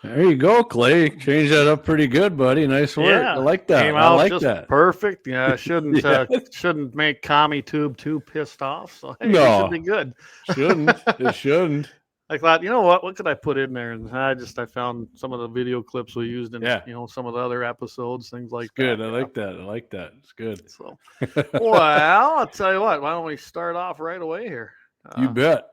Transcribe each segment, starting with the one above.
There you go, Clay. Change that up pretty good, buddy. Nice work. Yeah, I like that. came I out like just that. perfect. Yeah, shouldn't Yeah. shouldn't make Commie Tube too pissed off. So hey, we should No, be good. shouldn't. It shouldn't. I thought, you know what could I put in there? And I found some of the video clips we used in, Yeah. some of the other episodes, things like It's good. that. I like that. I like that. It's good. So, well, I'll tell you what. Why don't we start off right away here? You bet.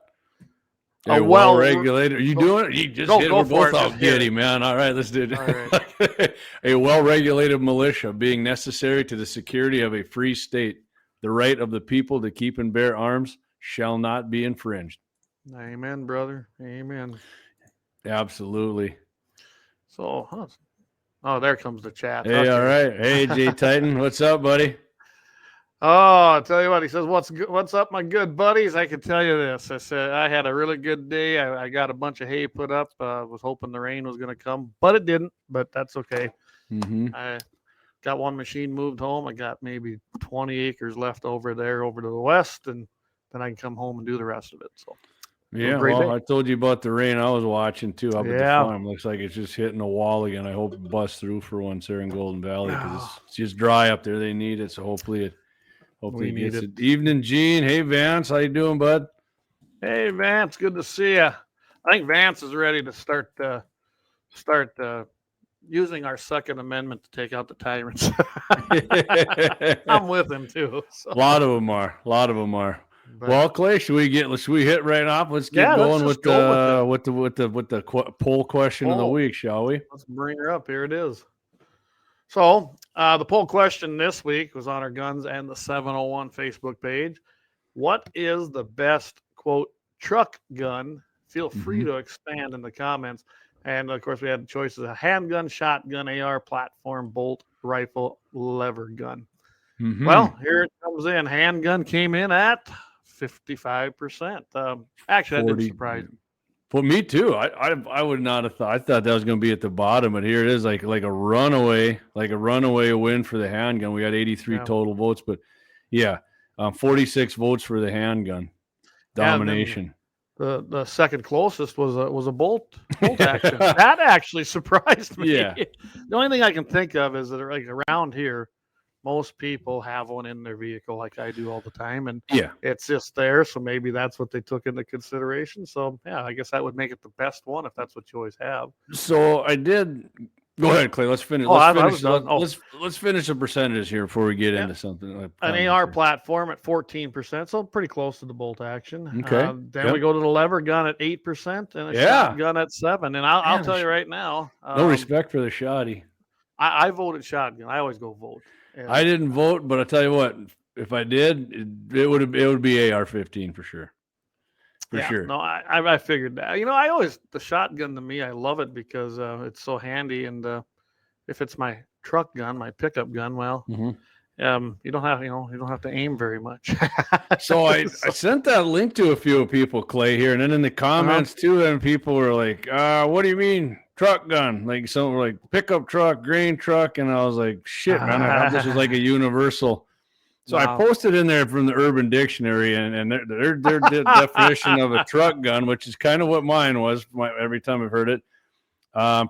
A A well-regulated. Are you doing it? You just go- hit it. go We're for both it. out Just hit giddy, it. man. All right, let's do it. All right. A well-regulated militia being necessary to the security of a free state, the right of the people to keep and bear arms shall not be infringed. Amen, brother. Amen. Absolutely. So, oh, there comes the chat. Hey, Okay. all right. Hey, Jay Titan, what's up, buddy? Oh, I'll tell you what. He says, "What's up, my good buddies?" I can tell you this. I said I had a really good day. I got a bunch of hay put up. Was hoping the rain was going to come, but it didn't. But that's okay. Mm-hmm. I got one machine moved home. I got maybe 20 acres left over there, over to the west, and then I can come home and do the rest of it. So Yeah, great well, day. I told you about the rain I was watching too up at the Yeah. farm. Looks like it's just hitting a wall again. I hope it busts through for once there in Golden Valley because it's just dry up there. They need it, so hopefully it We gets need it. Evening, Gene. Hey, Vance, how you doing, bud? Hey, Vance, good to see you. I think Vance is ready to start using our Second Amendment to take out the tyrants. I'm with him too. So. A lot of them are. But, well, Clay, should we hit right off? Let's get going with the poll question of the week, shall we? Let's bring her up. Here it is. So the poll question this week was on our Guns and the 701 Facebook page. What is the best, quote, truck gun? Feel free to expand in the comments. And, of course, we had choices of handgun, shotgun, AR, platform, bolt, rifle, lever gun. Mm-hmm. Well, here it comes in. Handgun came in at 55%. Actually, that didn't surprise me. Well, me too. I would not have thought. I thought that was going to be at the bottom, but here it is, like a runaway win for the handgun. We had 83 total votes, but yeah, 46 votes for the handgun. Domination. The second closest was a bolt action. That actually surprised me. Yeah. The only thing I can think of is that like around here, most people have one in their vehicle like I do all the time. And it's just there. So maybe that's what they took into consideration. So yeah, I guess that would make it the best one if that's what you always have. So I did. Go ahead, Clay. Let's finish. Let's finish the percentages here before we get into something. Like an AR platform at 14%, so pretty close to the bolt action. Okay. Then we go to the lever gun at 8% and a shotgun at 7%. And I'll tell you right now, no respect for the shotty. I voted shotgun. I always go vote. I didn't vote, but I tell you what, if I did, it would be AR-15 for sure. For sure. No, I figured that. The shotgun to me, I love it because it's so handy. And if it's my truck gun, my pickup gun, well, you don't have to aim very much. So I sent that link to a few people, Clay, here, and then in the comments too, and people were like, "What do you mean truck gun?" Like some were like pickup truck, grain truck, and I was like, "Shit, man! I thought this was like a universal." So I posted in there from the Urban Dictionary, and their definition of a truck gun, which is kind of what mine was every time I've heard it.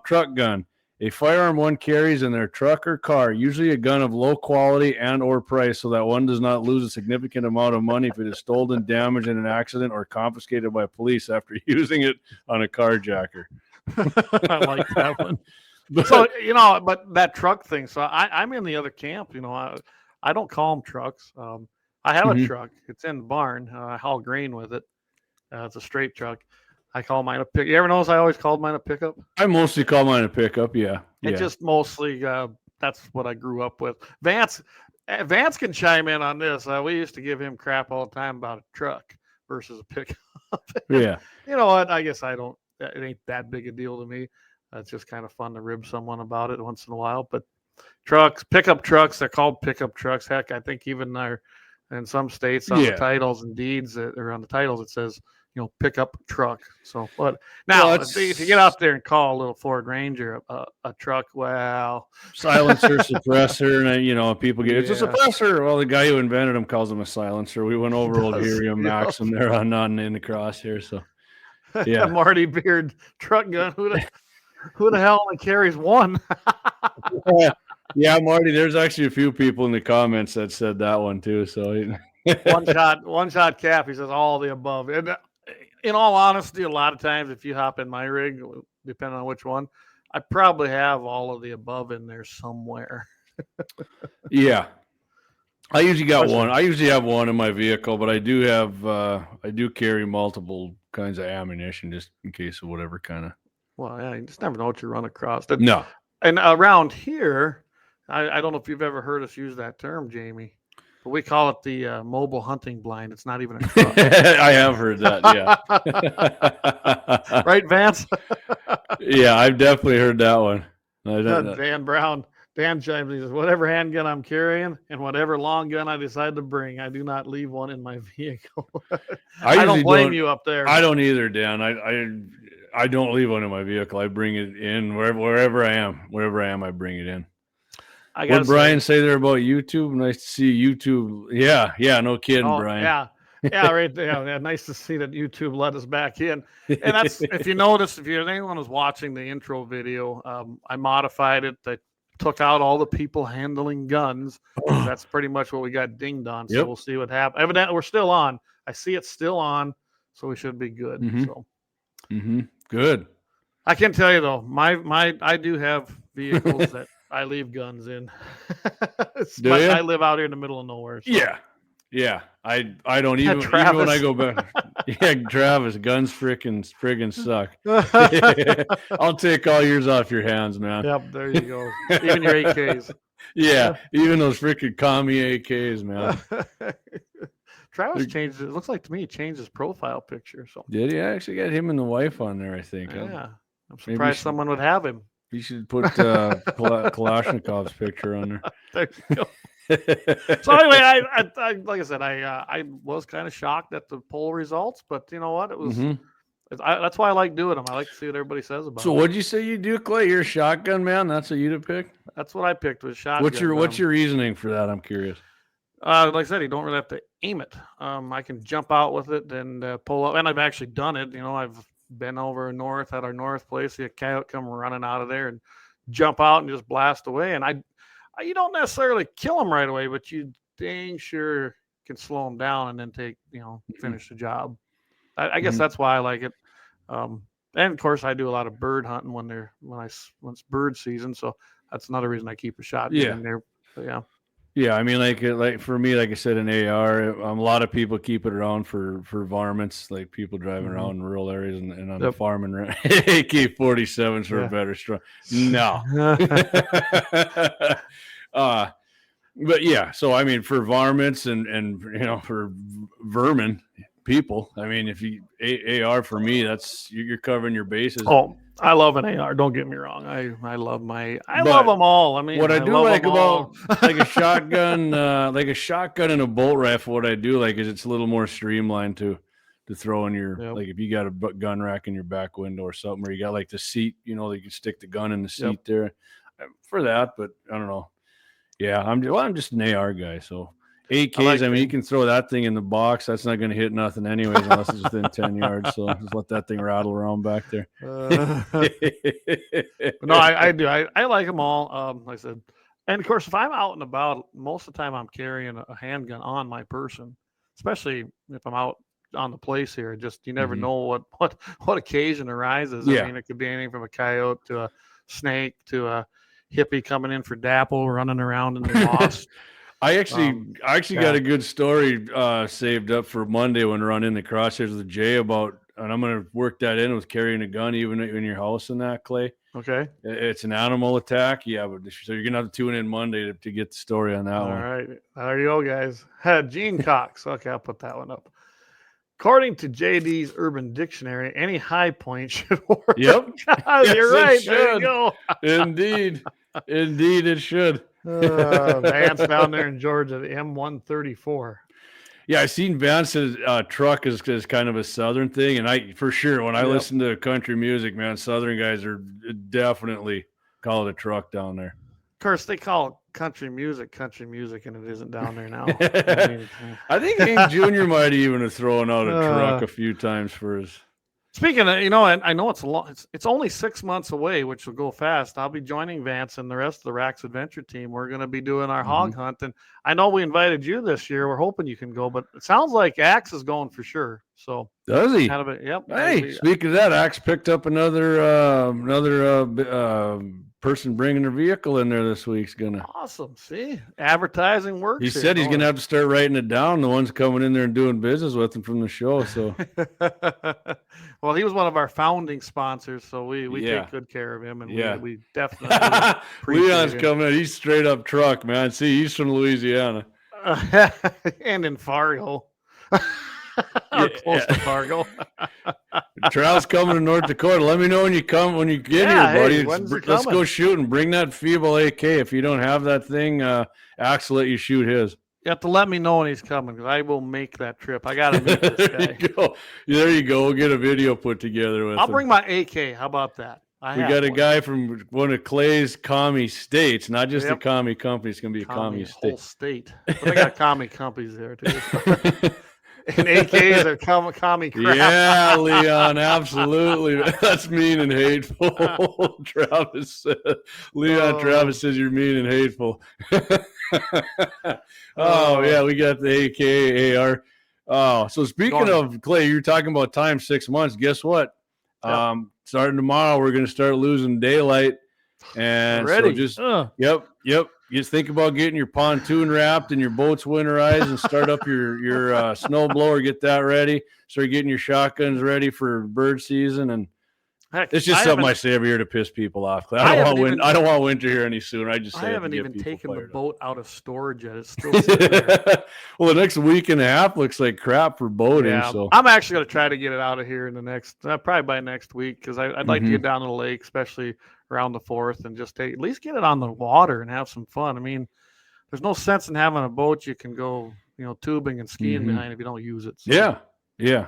Truck gun. A firearm one carries in their truck or car, usually a gun of low quality and or price, so that one does not lose a significant amount of money if it is stolen, damaged in an accident, or confiscated by police after using it on a carjacker. I like that one. But that truck thing. So I'm in the other camp. I don't call them trucks. I have a truck. It's in the barn. I haul grain with it. It's a straight truck. I call mine a pick. You ever notice I always called mine a pickup? I mostly call mine a pickup. Yeah. It just mostly that's what I grew up with. Vance can chime in on this. We used to give him crap all the time about a truck versus a pickup. Yeah. You know what? I guess it ain't that big a deal to me. It's just kind of fun to rib someone about it once in a while. But pickup trucks, they're called pickup trucks. Heck, I think even in some states on the titles and deeds or on the titles it says, pickup truck. So, but now if you get out there and call a little Ford Ranger a truck, well, silencer, suppressor, and people get it's a suppressor. Well, the guy who invented them calls them a silencer. We went over old Helium Maxim there on in the crosshair. So, yeah, Marty Beard truck gun. Who the hell only carries one? Yeah, Marty, there's actually a few people in the comments that said that one too. So one shot cap. He says all the above. And in all honesty, a lot of times if you hop in my rig, depending on which one, I probably have all of the above in there somewhere. Yeah. I usually got one. I usually have one in my vehicle, but I do have I do carry multiple kinds of ammunition just in case of whatever kind of. Well, yeah, you just never know what you run across. No. And around here, I don't know if you've ever heard us use that term, Jamie, but we call it the mobile hunting blind. It's not even a truck. I have heard that, yeah. Right, Vance? Yeah, I've definitely heard that one. Dan Brown. Dan chimes in. He says, whatever handgun I'm carrying and whatever long gun I decide to bring, I do not leave one in my vehicle. I don't blame you up there. I don't either, Dan. I don't leave one in my vehicle. I bring it in wherever I am. Wherever I am, I bring it in. What did Brian say there about YouTube? Nice to see YouTube. Yeah, no kidding, Brian. Yeah, right there. Yeah, nice to see that YouTube let us back in. And that's, if you notice, if anyone was watching the intro video, I modified it. I took out all the people handling guns. That's pretty much what we got dinged on. So we'll see what happens. Evidently, we're still on. I see it's still on, so we should be good. So good. I can tell you though, I do have vehicles that I leave guns in. I live out here in the middle of nowhere. So. Yeah. I don't even when I go back. Yeah, Travis, guns friggin' suck. I'll take all yours off your hands, man. Yep, there you go. Even your AKs. Yeah, even those freaking Commie AKs, man. Travis changed it. Looks like to me he changed his profile picture. So did he? I actually got him and the wife on there, I think. Yeah. I'm surprised someone would have him. You should put Kalashnikov's picture on there. There you go. So anyway, I like I said, I was kind of shocked at the poll results, but you know what? It was that's why I like doing them. I like to see what everybody says about it. So what'd you say you do, Clay? You're a shotgun man? That's what you'd have picked? That's what I picked, was shotgun. What's your reasoning for that? I'm curious. Like I said, you don't really have to aim it. I can jump out with it and pull up, and I've actually done it. You know, I've been over north at our north place, see a coyote come running out of there and jump out and just blast away. And you don't necessarily kill them right away, but you dang sure can slow them down and then finish the job. I guess that's why I like it. And of course I do a lot of bird hunting when it's bird season. So that's another reason I keep a shotgun in there. But yeah. I mean, like for me, like I said, an AR, a lot of people keep it around for varmints, like people driving around in rural areas and on the farm and AK-47s for a better strong. No. But yeah, so I mean, for varmints and for vermin people, I mean, if you AR for me, that's you're covering your bases. Oh, I love an AR. Don't get me wrong. I love love them all. I mean, what I do like about like a shotgun, and a bolt rifle, what I do like is it's a little more streamlined to throw in your like if you got a gun rack in your back window or something, where you got like the seat, you can stick the gun in the seat there for that. But I don't know. Yeah, I'm just an AR guy. So AKs, I mean, you can throw that thing in the box. That's not going to hit nothing anyways, unless it's within 10 yards. So just let that thing rattle around back there. No, I do. I like them all. Like I said, and of course, if I'm out and about, most of the time I'm carrying a handgun on my person, especially if I'm out on the place here. Just you never know what occasion arises. I mean, it could be anything from a coyote to a snake to a hippie coming in for dapple, running around in the moss. I actually got a good story saved up for Monday when we're on In the Crosshairs with Jay about, and I'm going to work that in with carrying a gun even in your house and that, Clay. Okay. It's an animal attack. Yeah, but so you're going to have to tune in Monday to get the story on that one. All right. There you go, guys. Gene Cox. Okay, I'll put that one up. According to JD's Urban Dictionary, any high point should work. Yep. You're right. There you go. Indeed, it should. Vance down there in Georgia, the M134. Yeah, I seen Vance's truck is kind of a Southern thing, and I when I listen to country music, man, Southern guys are definitely call it a truck down there. Of course, they call country music, and it isn't down there now. I think Hank Jr. might even have thrown out a truck a few times for his. Speaking of, and I know it's a long, it's only 6 months away, which will go fast. I'll be joining Vance and the rest of the Rax Adventure team. We're going to be doing our hog hunt, and I know we invited you this year. We're hoping you can go, but it sounds like Axe is going for sure. So does he? Kind of a, yep. Hey, speaking of that, Axe picked up another person bringing their vehicle in there this week's gonna. Awesome. See, advertising works. He said he's gonna have to start writing it down. The ones coming in there and doing business with him from the show. So, well, he was one of our founding sponsors, so we take good care of him, and we definitely Leon's coming in. He's straight up truck, man. See, he's from Louisiana and in Fargo. Close to Fargo. Trail's coming to North Dakota. Let me know when you get here, buddy. Let's go shoot and bring that feeble AK. If you don't have that thing, Axe will let you shoot his. You have to let me know when he's coming, because I will make that trip. I got to meet this guy. There you go. We'll get a video put together with I'll bring my AK. How about that? We got a guy from one of Clay's Commie states, not just a Commie Company. It's going to be a Commie state. Whole state. But they got Commie companies there, too. And AKs are commie crap. Yeah, Leon, absolutely. That's mean and hateful. Travis says you're mean and hateful. Yeah, we got the AK AR. Oh, so speaking of Clay, you're talking about time 6 months. Guess what? Yep. Starting tomorrow, we're going to start losing daylight. And so just yep. Just think about getting your pontoon wrapped and your boats winterized and start up your snow blower, get that ready. Start getting your shotguns ready for bird season. And it's just something I say every year to piss people off. I don't want winter here any sooner. I haven't even taken the boat out of storage yet. It's still sitting there. Well, the next week and a half looks like crap for boating. Yeah, so I'm actually going to try to get it out of here in the next, probably by next week, because I'd like to get down to the lake, especially around the 4th, and just at least get it on the water and have some fun. I mean, there's no sense in having a boat you can go, tubing and skiing behind if you don't use it. So. Yeah.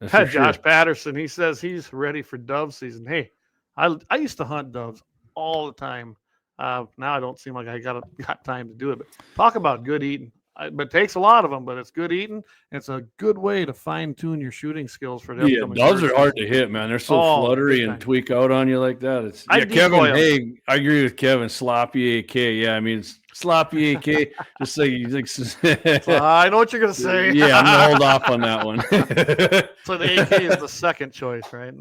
Josh Patterson, he says he's ready for dove season. Hey, I used to hunt doves all the time. Now I don't seem like I got time to do it. But talk about good eating. But it takes a lot of them, but it's good eating. It's a good way to fine-tune your shooting skills for them. Yeah, doves are hard to hit, man. They're so fluttery and tweak out on you like that. Kevin Haig, I agree with Kevin. Sloppy AK. Yeah, I mean, sloppy AK. Just like I know what you're going to say. Yeah, I'm going to hold off on that one. So the AK is the second choice, right?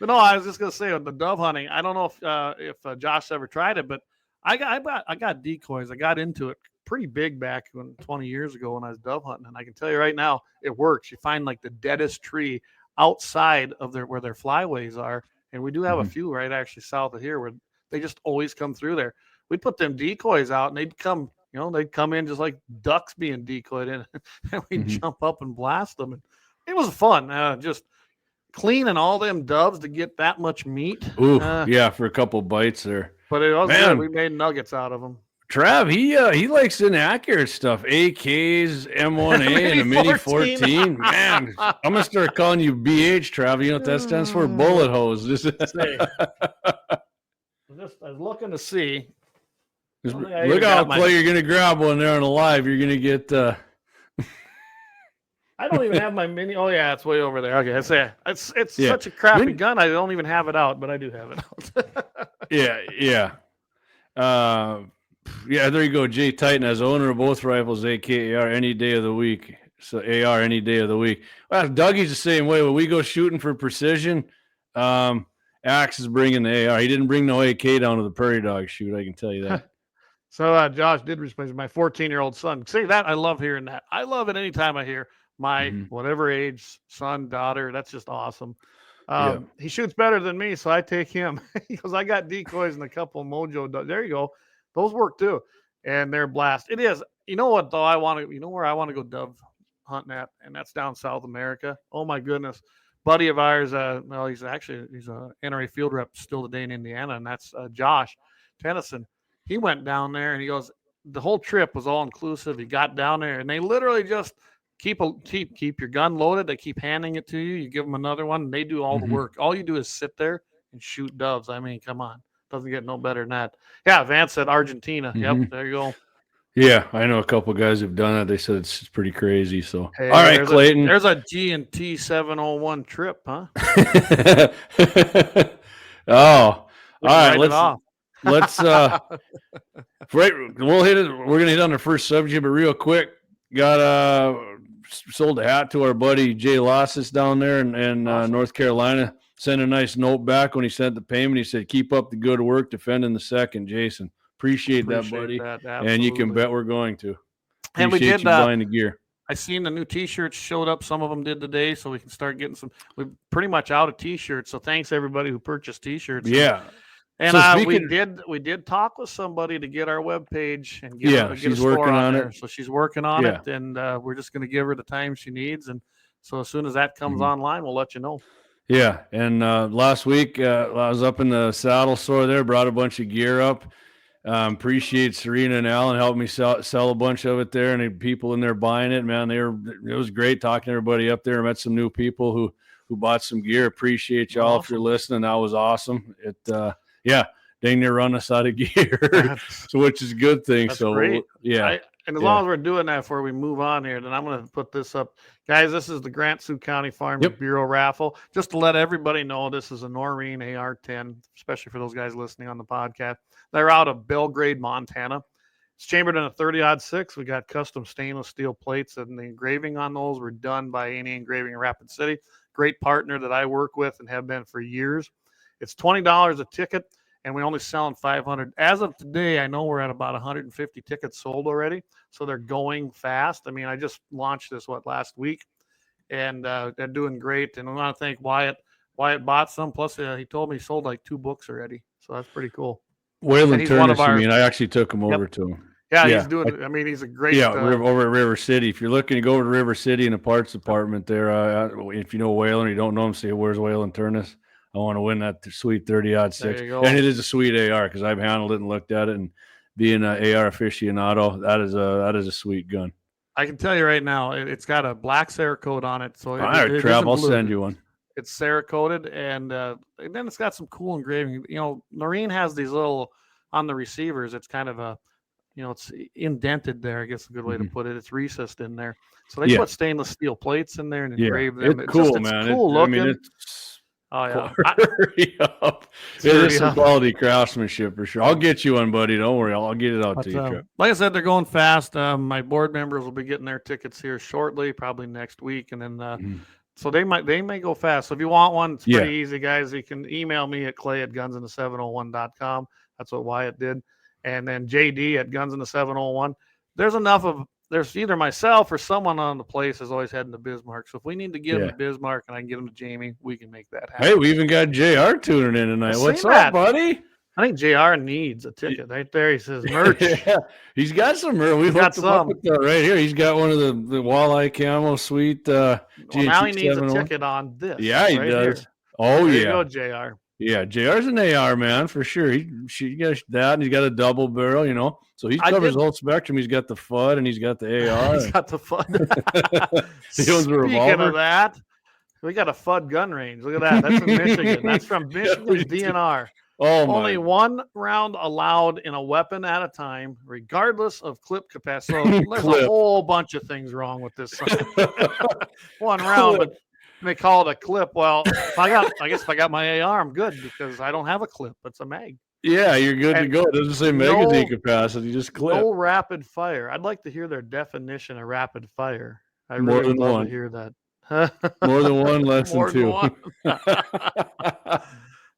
But no, I was just going to say, the dove hunting, I don't know if Josh ever tried it, but I got decoys. I got into it pretty big back 20 years ago when I was dove hunting, and I can tell you right now, it works. You find like the deadest tree outside of where their flyways are, and we do have a few right actually south of here where they just always come through there. We'd put them decoys out, and they'd come in just like ducks being decoyed in, and we'd jump up and blast them. And it was fun. Just cleaning all them doves to get that much meat. Ooh, for a couple bites there. But it was good. We made nuggets out of them. Trav, he likes inaccurate stuff. AKs, M1A, and a Mini 14. Man, I'm going to start calling you BH, Trav. You know what that stands for? Bullet hose. I was looking to see. Look how play you're going to grab one there on a live. You're going to get... I don't even have my mini. Oh yeah, it's way over there. Okay, I say it's such a crappy gun. I don't even have it out, but I do have it out. Yeah. There you go. Jay Titan, as owner of both rifles, AKAR, any day of the week. So AR any day of the week. Well, Dougie's the same way. When we go shooting for precision, Axe is bringing the AR. He didn't bring no AK down to the prairie dog shoot. I can tell you that. So Josh did respond to my 14-year-old son. See that? I love hearing that. I love it anytime I hear my whatever age son, daughter. That's just awesome. He shoots better than me, so I take him. He goes, I got decoys and a couple of Mojo. There you go. Those work too. And they're blast. It is. You know what, though? Where I want to go dove hunting at, and that's down South America. Oh, my goodness. Buddy of ours, he's a NRA field rep still today in Indiana, and that's Josh Tennyson. He went down there, and he goes, the whole trip was all inclusive. He got down there, and they literally just keep your gun loaded. They keep handing it to you. You give them another one. And they do all the work. All you do is sit there and shoot doves. I mean, come on. Doesn't get no better than that. Yeah, Vance said Argentina. Yep, there you go. Yeah, I know a couple guys who've done it. They said it's pretty crazy. So, Hey, all right, Clayton. there's a G&T701 trip, huh? Oh, all right. Write it off. Let's right. We'll hit it. We're gonna hit on the first subject, but real quick, got sold a hat to our buddy Jay Losses down there in Awesome. North Carolina. Sent a nice note back when he sent the payment. He said, "Keep up the good work defending the second, Jason. Appreciate that, buddy. That, and you can bet we're going to. And we did you buying the gear. I seen the new T-shirts showed up. Some of them did today, so we can start getting some. We're pretty much out of T-shirts, so thanks everybody who purchased T-shirts. Yeah. And we did talk with somebody to get our webpage and get she's a store working on there. it. So she's working on it, and we're just going to give her the time she needs. And so as soon as that comes online, we'll let you know. Yeah, and last week I was up in the saddle store there, brought a bunch of gear up. Appreciate Serena and Alan helping me sell a bunch of it there, and the people in there buying it. Man, it was great talking to everybody up there. I met some new people who bought some gear. Appreciate y'all if you're listening. That was awesome. It dang near run us out of gear, so which is a good thing. That's so great. And as long as we're doing that before we move on here, then I'm going to put this up. Guys, this is the Grant Sioux County Farm Bureau raffle. Just to let everybody know, this is a Noreen AR-10, especially for those guys listening on the podcast. They're out of Belgrade, Montana. It's chambered in a 30-06. We got custom stainless steel plates, and the engraving on those were done by A&E Engraving in Rapid City. Great partner that I work with and have been for years. It's $20 a ticket. And we only selling 500. As of today, I know we're at about 150 tickets sold already. So they're going fast. I mean, I just launched this, last week. And they're doing great. And I want to thank Wyatt. Wyatt bought some. Plus, he told me he sold like 2 books already. So that's pretty cool. Wayland Turnus, I actually took him over to him. Yeah, he's doing. I mean, he's a great. Over at River City. If you're looking to go over to River City in the parts department there, if you know Wayland or you don't know him, say, where's Wayland Turnus? I want to win that sweet 30-06. And it is a sweet AR because I've handled it and looked at it. And being an AR aficionado, that is a sweet gun. I can tell you right now, it's got a black Cerakote on it. So I'll send you one. It's Cerakoted, and then it's got some cool engraving. You know, Noreen has these little on the receivers. It's kind of a, it's indented there. I guess a good way to put it. It's recessed in there. So they put stainless steel plates in there and engrave them. It's cool, man. It's cool looking. Oh yeah, it is some quality craftsmanship for sure. I'll get you one, buddy. Don't worry, I'll get it out to you. Like I said, they're going fast. My board members will be getting their tickets here shortly, probably next week, and then so they may go fast. So if you want one, it's pretty easy, guys. You can email me at clay@gunsinthe701.com. That's what Wyatt did, and then JD@gunsinthe701. There's either myself or someone on the place is always heading to Bismarck. So if we need to get them to Bismarck and I can get them to Jamie, we can make that happen. Hey, we even got JR tuning in tonight. What's up, buddy? I think JR needs a ticket right there. He says merch. He's got some merch. We've got some right here. He's got one of the walleye camo sweet. Now he needs a ticket on this. Yeah, he does. Here. Oh, there you go, JR. Yeah, JR's an AR man for sure. He got that, and he's got a double barrel, So he covers the whole spectrum. He's got the FUD and he's got the AR. He's got the FUD. Speaking of that, we got a FUD gun range. Look at that. That's in Michigan. That's from Michigan DNR. Only 1 round allowed in a weapon at a time, regardless of clip capacity. So there's a whole bunch of things wrong with this. 1 round, but they call it a clip. Well, I guess if I got my AR, I'm good because I don't have a clip. It's a mag. Yeah, you're good to go. It doesn't say magazine capacity, just clip. No rapid fire. I'd like to hear their definition of rapid fire. I really would love to hear that. More than one, less than 2.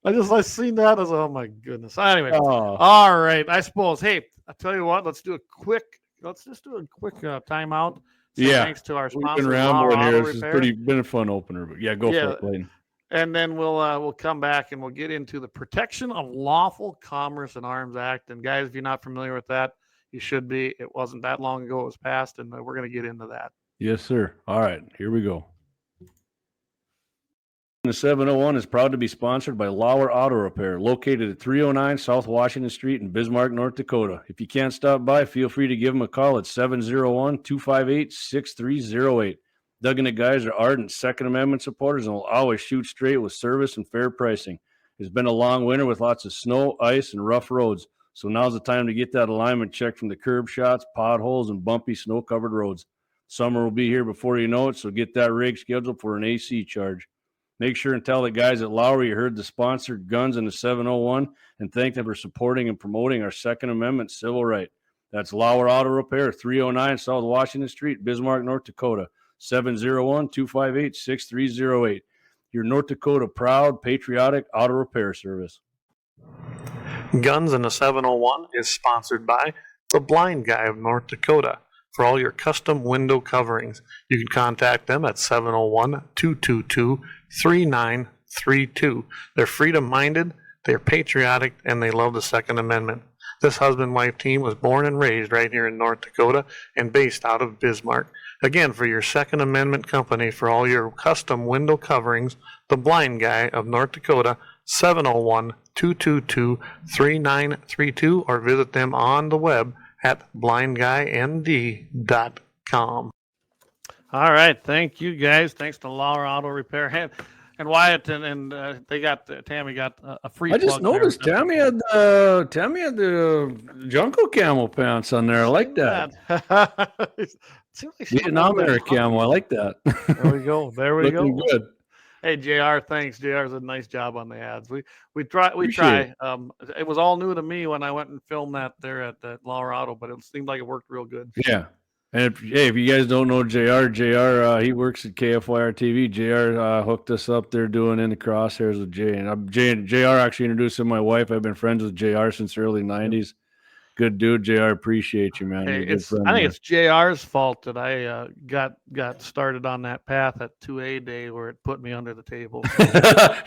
I seen that as oh my goodness. Anyway, all right. I suppose. Hey, I tell you what. Let's just do a quick timeout. So thanks to our sponsor. We've been rambling here. This has been a fun opener, but go for it, Clayton. And then we'll come back and we'll get into the Protection of Lawful Commerce and Arms Act. And guys, if you're not familiar with that, you should be. It wasn't that long ago it was passed, and we're going to get into that. Yes, sir. All right, here we go. The 701 is proud to be sponsored by Lauer Auto Repair, located at 309 South Washington Street in Bismarck, North Dakota. If you can't stop by, feel free to give them a call at 701-258-6308. Doug and the guys are ardent Second Amendment supporters and will always shoot straight with service and fair pricing. It's been a long winter with lots of snow, ice, and rough roads. So now's the time to get that alignment checked from the curb shots, potholes, and bumpy snow-covered roads. Summer will be here before you know it, so get that rig scheduled for an AC charge. Make sure and tell the guys at Lowry you heard the sponsored Guns in the 701 and thank them for supporting and promoting our Second Amendment civil right. That's Lowry Auto Repair, 309 South Washington Street, Bismarck, North Dakota, 701-258-6308. Your North Dakota proud, patriotic auto repair service. Guns in the 701 is sponsored by the Blind Guy of North Dakota. For all your custom window coverings, you can contact them at 701-222-3932. They're freedom-minded, they're patriotic, and they love the Second Amendment. This husband-wife team was born and raised right here in North Dakota and based out of Bismarck. Again, for your Second Amendment company, for all your custom window coverings, the Blind Guy of North Dakota, 701-222-3932, or visit them on the web at blindguynd.com. All right. Thank you, guys. Thanks to Lowry Auto Repair. And Wyatt and they got Tammy got a free. I just noticed Tammy had the Junko camel pants on there. I like that. Need an Almere camel. I like that. There we go. There we go. Good. Hey JR, thanks. JR's a nice job on the ads. We try. It was all new to me when I went and filmed that there at Lowry Auto, but it seemed like it worked real good. Yeah. And if you guys don't know JR, he works at KFYR TV. JR hooked us up there doing In the Crosshairs with Jay. And JR actually introduced him to my wife. I've been friends with JR since the early 90s. Good dude, JR. Appreciate you, man. Hey, I think it's JR's fault that I got started on that path at 2A day where it put me under the table.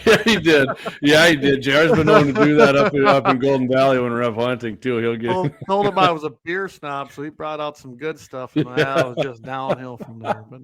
Yeah, he did. JR's been known to do that up in Golden Valley when we're up hunting too. He'll get told him I was a beer snob, so he brought out some good stuff, and I was just downhill from there. But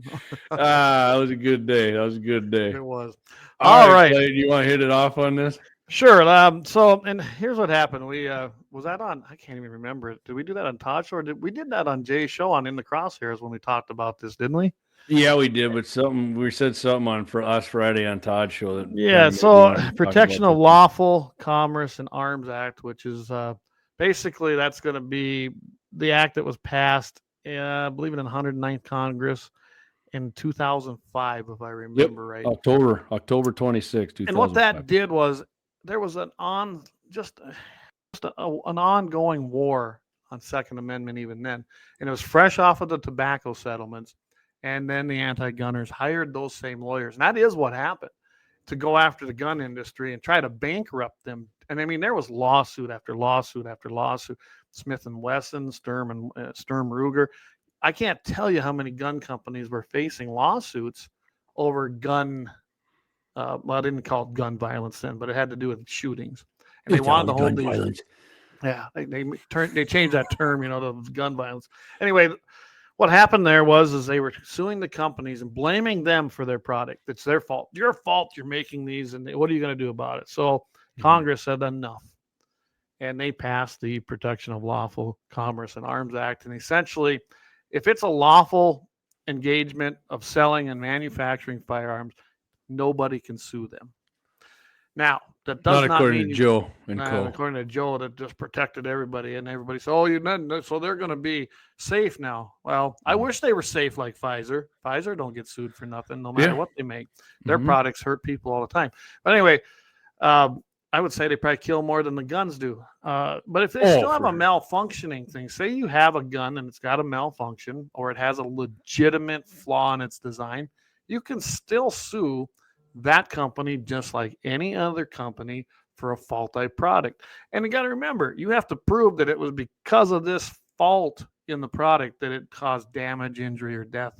that was a good day. It was. All right. Clay, do you want to hit it off on this? Sure. So, and here's what happened. We was that on? I can't even remember it. Did we do that on Todd's show? Or we did that on Jay's show on In the Crosshairs when we talked about this, didn't we? Yeah, we did. But we said something on for us Friday on Todd's show. So Protection of Lawful Commerce and Arms Act, which is basically that's going to be the act that was passed, I believe, in the 109th Congress in 2005, if I remember right. October 26, 2005. And what that did was there was an ongoing war on Second Amendment even then. And it was fresh off of the tobacco settlements. And then the anti-gunners hired those same lawyers. And that is what happened, to go after the gun industry and try to bankrupt them. And I mean, there was lawsuit after lawsuit after lawsuit. Smith & Wesson, Sturm Ruger. I can't tell you how many gun companies were facing lawsuits over gun. Well, I didn't call it gun violence then, but it had to do with shootings. And they wanted to hold these. Violence. Yeah, they changed that term, to gun violence. Anyway, what happened there was they were suing the companies and blaming them for their product. It's their fault. Your fault. You're making these, and what are you going to do about it? So Congress said enough, and they passed the Protection of Lawful Commerce and Arms Act. And essentially, if it's a lawful engagement of selling and manufacturing firearms, nobody can sue them. Now, that does not according mean to Joe and Co. According to Joe, that just protected everybody, and everybody said, so they're going to be safe now. Well, I wish they were safe like Pfizer. Pfizer don't get sued for nothing, no matter what they make. Their products hurt people all the time. But anyway, I would say they probably kill more than the guns do. But if they still have a malfunctioning thing, say you have a gun and it's got a malfunction, or it has a legitimate flaw in its design, you can still sue that company just like any other company for a faulty product. And you got to remember, you have to prove that it was because of this fault in the product that it caused damage, injury, or death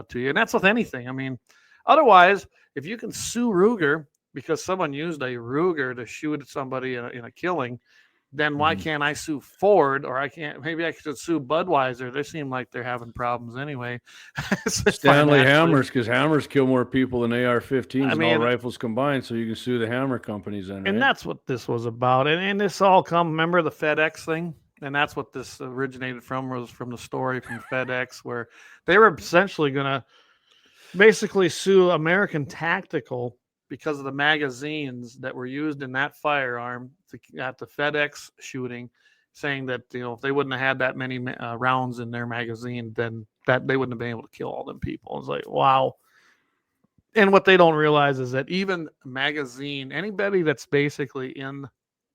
to you. And that's with anything. I mean, otherwise, if you can sue Ruger because someone used a Ruger to shoot somebody in a killing, then why can't I sue Ford, or maybe I should sue Budweiser? They seem like they're having problems anyway. Stanley hammers, because hammers kill more people than AR-15s and all rifles combined, so you can sue the hammer companies then, right? And that's what this was about. And this all remember the FedEx thing? And that's what this originated from, was from the story from FedEx, where they were essentially going to basically sue American Tactical because of the magazines that were used in that firearm at the FedEx shooting, saying that, if they wouldn't have had that many rounds in their magazine, then that they wouldn't have been able to kill all them people. It's like, wow. And what they don't realize is that even magazine, anybody that's basically in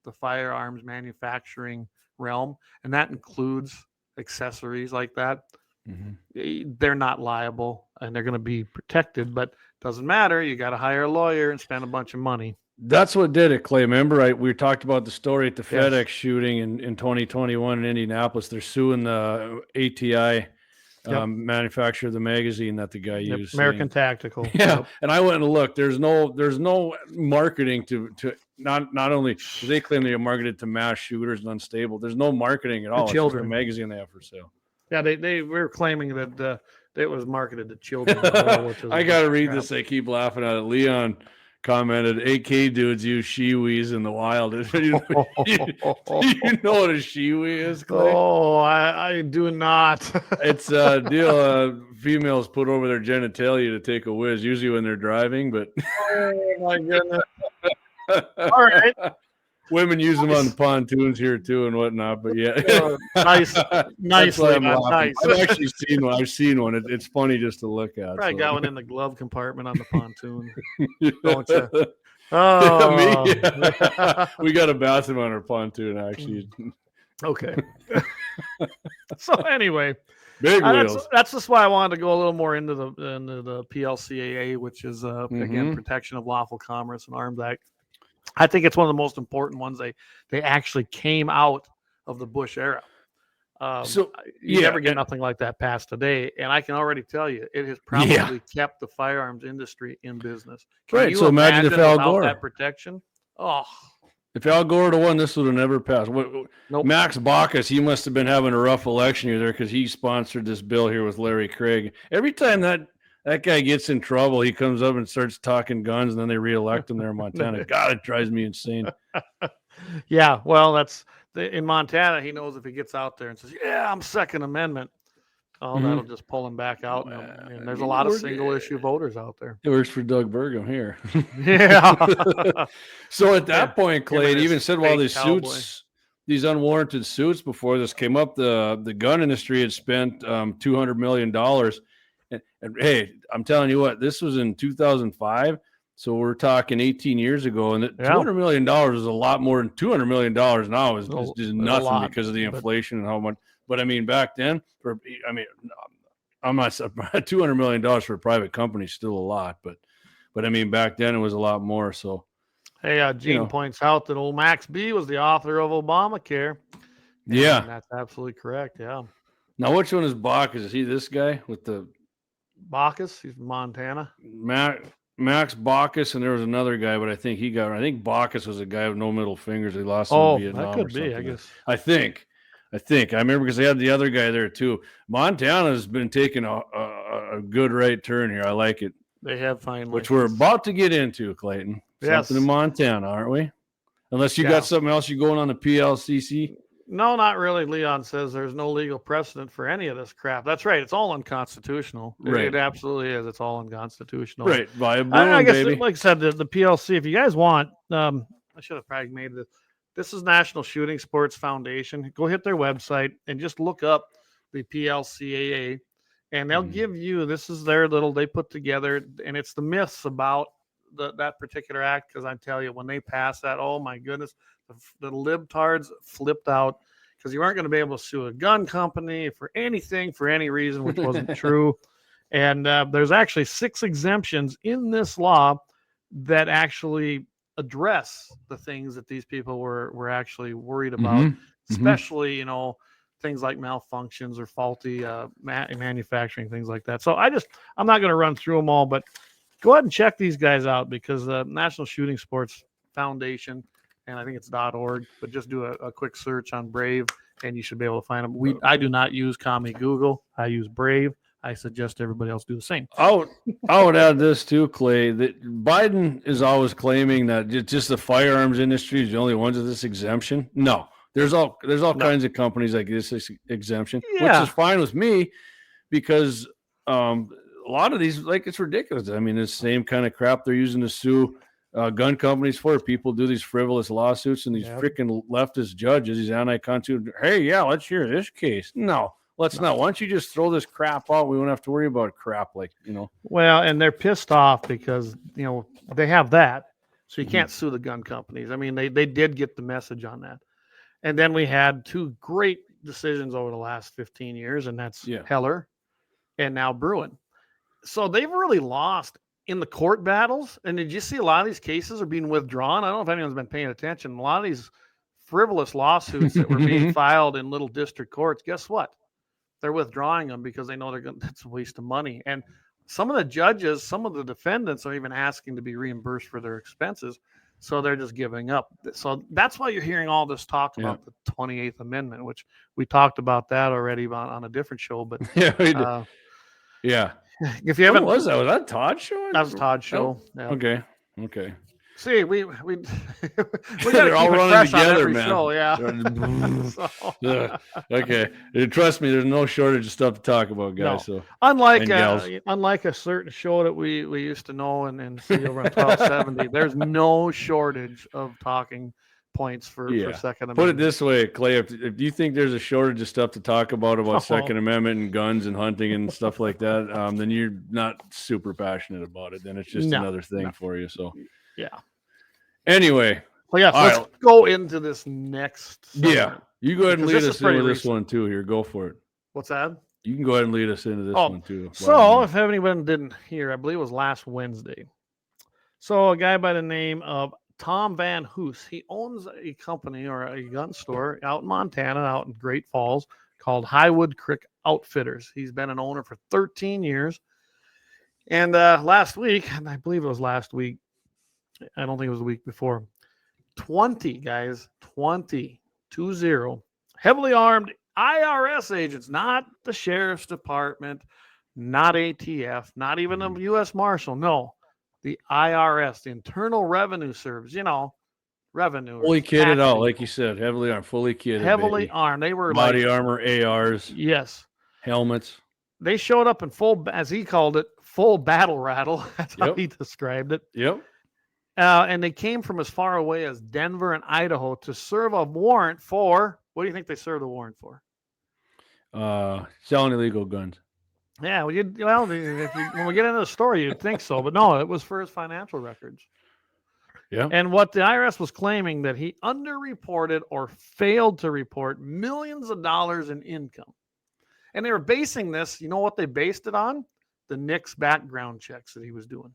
the firearms manufacturing realm, and that includes accessories like that, they're not liable and they're going to be protected, but doesn't matter. You got to hire a lawyer and spend a bunch of money. That's what did it, Clay. Remember, we talked about the story at the FedEx shooting in 2021 in Indianapolis. They're suing the ATI manufacturer of the magazine that the guy used. American Tactical. Yeah, and I went and looked. There's no marketing to not only do they claim they are marketed to mass shooters and unstable. There's no marketing at all. Children. It's just a magazine they have for sale. Yeah, they were claiming that it was marketed to children. I got to read this. I keep laughing at it. Leon commented, AK dudes use shiwis in the wild. Do you know what a shiwi is, Clay? Oh, I do not. It's a deal females put over their genitalia to take a whiz, usually when they're driving, but oh my goodness. All right. Women use them on the pontoons here too and whatnot, but yeah. Nice. Nice. I've actually seen one. I've seen one. It's funny just to look at. Probably got one in the glove comparttment on the pontoon. Don't you? Oh, me? We got a bathroom on our pontoon, actually. Okay. So anyway, big wheels. That's just why I wanted to go a little more into the PLCAA, which is again, Protection of Lawful Commerce and Arms Act. I think it's one of the most important ones. They actually came out of the Bush era. So you never get nothing like that passed today, and I can already tell you it has probably kept the firearms industry in business. Can you imagine if Al Gore that protection? Oh, if Al Gore would have won, this would have never passed. Nope. Max Baucus, he must have been having a rough election year there because he sponsored this bill here with Larry Craig. Every time that guy gets in trouble, he comes up and starts talking guns, and then they reelect him there in Montana. God, it drives me insane. Yeah, well, in Montana, he knows if he gets out there and says, yeah, I'm Second Amendment, that'll just pull him back out. And there's a lot of single-issue voters out there. It works for Doug Burgum here. Yeah. So at that point, Clay, it even said while these these unwarranted suits before this came up, the gun industry had spent $200 million. And hey, I'm telling you what, this was in 2005. So we're talking 18 years ago, and $200 million is a lot more than $200 million now is just nothing because of the inflation and how much. But I mean, back then, I'm not $200 million for a private company is still a lot, but I mean, back then it was a lot more. So, hey, Gene points out that old Max B was the author of Obamacare. Yeah, that's absolutely correct. Yeah. Now, which one is Baucus? Is he this guy with the Baucus? He's from Montana. Max Baucus, and there was another guy, but I think Baucus was a guy with no middle fingers. He lost in Vietnam. That could be, I guess. I think. I remember because they had the other guy there too. Montana's been taking a good right turn here. I like it. They have finally. Which we're about to get into, Clayton. Yes. Something in Montana, aren't we? Unless you got something else you going on the PLCC. No, not really. Leon says there's no legal precedent for any of this crap. That's right. It's all unconstitutional. Right. It absolutely is. It's all unconstitutional. Right. I guess, baby. Like I said, the PLC, if you guys want, I should have probably made this. This is National Shooting Sports Foundation. Go hit their website and just look up the PLCAA, and they'll give you, this is their they put together, and it's the myths about that particular act. Because I tell you, when they passed that, oh my goodness, the libtards flipped out because you weren't going to be able to sue a gun company for anything, for any reason, which wasn't true. And there's actually 6 exemptions in this law that actually address the things that these people were actually worried about, especially, things like malfunctions or faulty manufacturing, things like that. So I'm not going to run through them all, but go ahead and check these guys out because the National Shooting Sports Foundation, and I think it's .org, but just do a quick search on Brave and you should be able to find them. I do not use Commie Google. I use Brave. I suggest everybody else do the same. I would add this too, Clay, that Biden is always claiming that just the firearms industry is the only ones with this exemption. No, there's all kinds of companies like this exemption, which is fine with me because a lot of these, like, it's ridiculous. I mean, it's the same kind of crap they're using to sue gun companies for. People do these frivolous lawsuits, and these freaking leftist judges, these anti-constitutional. Hey, yeah, let's hear this case. No, let's not. Why don't you just throw this crap out? We won't have to worry about crap, like, you know. Well, and they're pissed off because, you know, they have that, so you can't sue the gun companies. I mean, they did get the message on that. And then we had two great decisions over the last 15 years, and that's Heller and now Bruin. So they've really lost in the court battles. And did you see a lot of these cases are being withdrawn? I don't know if anyone's been paying attention. A lot of these frivolous lawsuits that were being filed in little district courts, guess what? They're withdrawing them because they know that's a waste of money. And some of the judges, some of the defendants are even asking to be reimbursed for their expenses. So they're just giving up. So that's why you're hearing all this talk about the 28th Amendment, which we talked about that already on a different show. But if you haven't, what was that? Was that Todd's show? That was Todd's show. Oh, okay. See, we they're all running together, man. Show, Okay, trust me, there's no shortage of stuff to talk about, guys. No. So unlike a certain show that we used to know and see over on 1270, there's no shortage of talking points for Second Amendment. Put it this way, Clay, if you think there's a shortage of stuff to talk about Second Amendment and guns and hunting and stuff like that, then you're not super passionate about it. Then it's just another thing for you. So anyway, let's go into this next segment. You go ahead and lead us into this one too here. Go for it. What's that? You can go ahead and lead us into this one too. So if anyone didn't hear, I believe it was last Wednesday. So a guy by the name of Tom Van Hoos, he owns a company or a gun store out in Montana, out in Great Falls, called Highwood Creek Outfitters. He's been an owner for 13 years. And last week, and I believe it was last week, I don't think it was the week before, 20 heavily armed IRS agents, not the sheriff's department, not ATF, not even the U.S. Marshal, no, the IRS, the Internal Revenue Service, revenue. Fully kitted out, like you said, heavily armed, fully kitted. Heavily armed. They were body armor, ARs. Yes. Helmets. They showed up in full, as he called it, full battle rattle. That's how he described it. Yep. And they came from as far away as Denver and Idaho to serve a warrant for, what do you think they served a warrant for? Selling illegal guns. Yeah, when we get into the story, you'd think so. But no, it was for his financial records. Yeah. And what the IRS was claiming that he underreported or failed to report millions of dollars in income. And they were basing this, you know what they based it on? The NICS background checks that he was doing.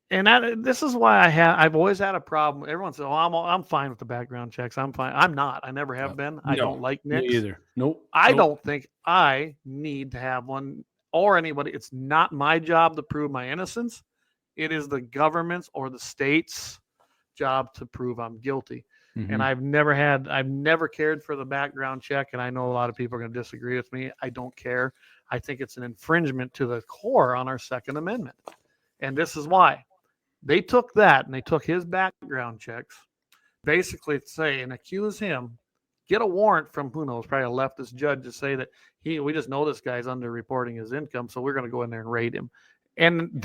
And this is why I've always had a problem. Everyone says, I'm fine with the background checks. I'm fine. I'm not. I never have been. I don't like NICS. Me either. Nope. I don't think I need to have one or anybody. It's not my job to prove my innocence. It is the government's or the state's job to prove I'm guilty. Mm-hmm. And I've never cared for the background check. And I know a lot of people are going to disagree with me. I don't care. I think it's an infringement to the core on our Second Amendment. And this is why. They took that and they took his background checks, basically say and accuse him, get a warrant from who knows, probably a leftist judge to say that we just know this guy's underreporting his income, so we're going to go in there and raid him. And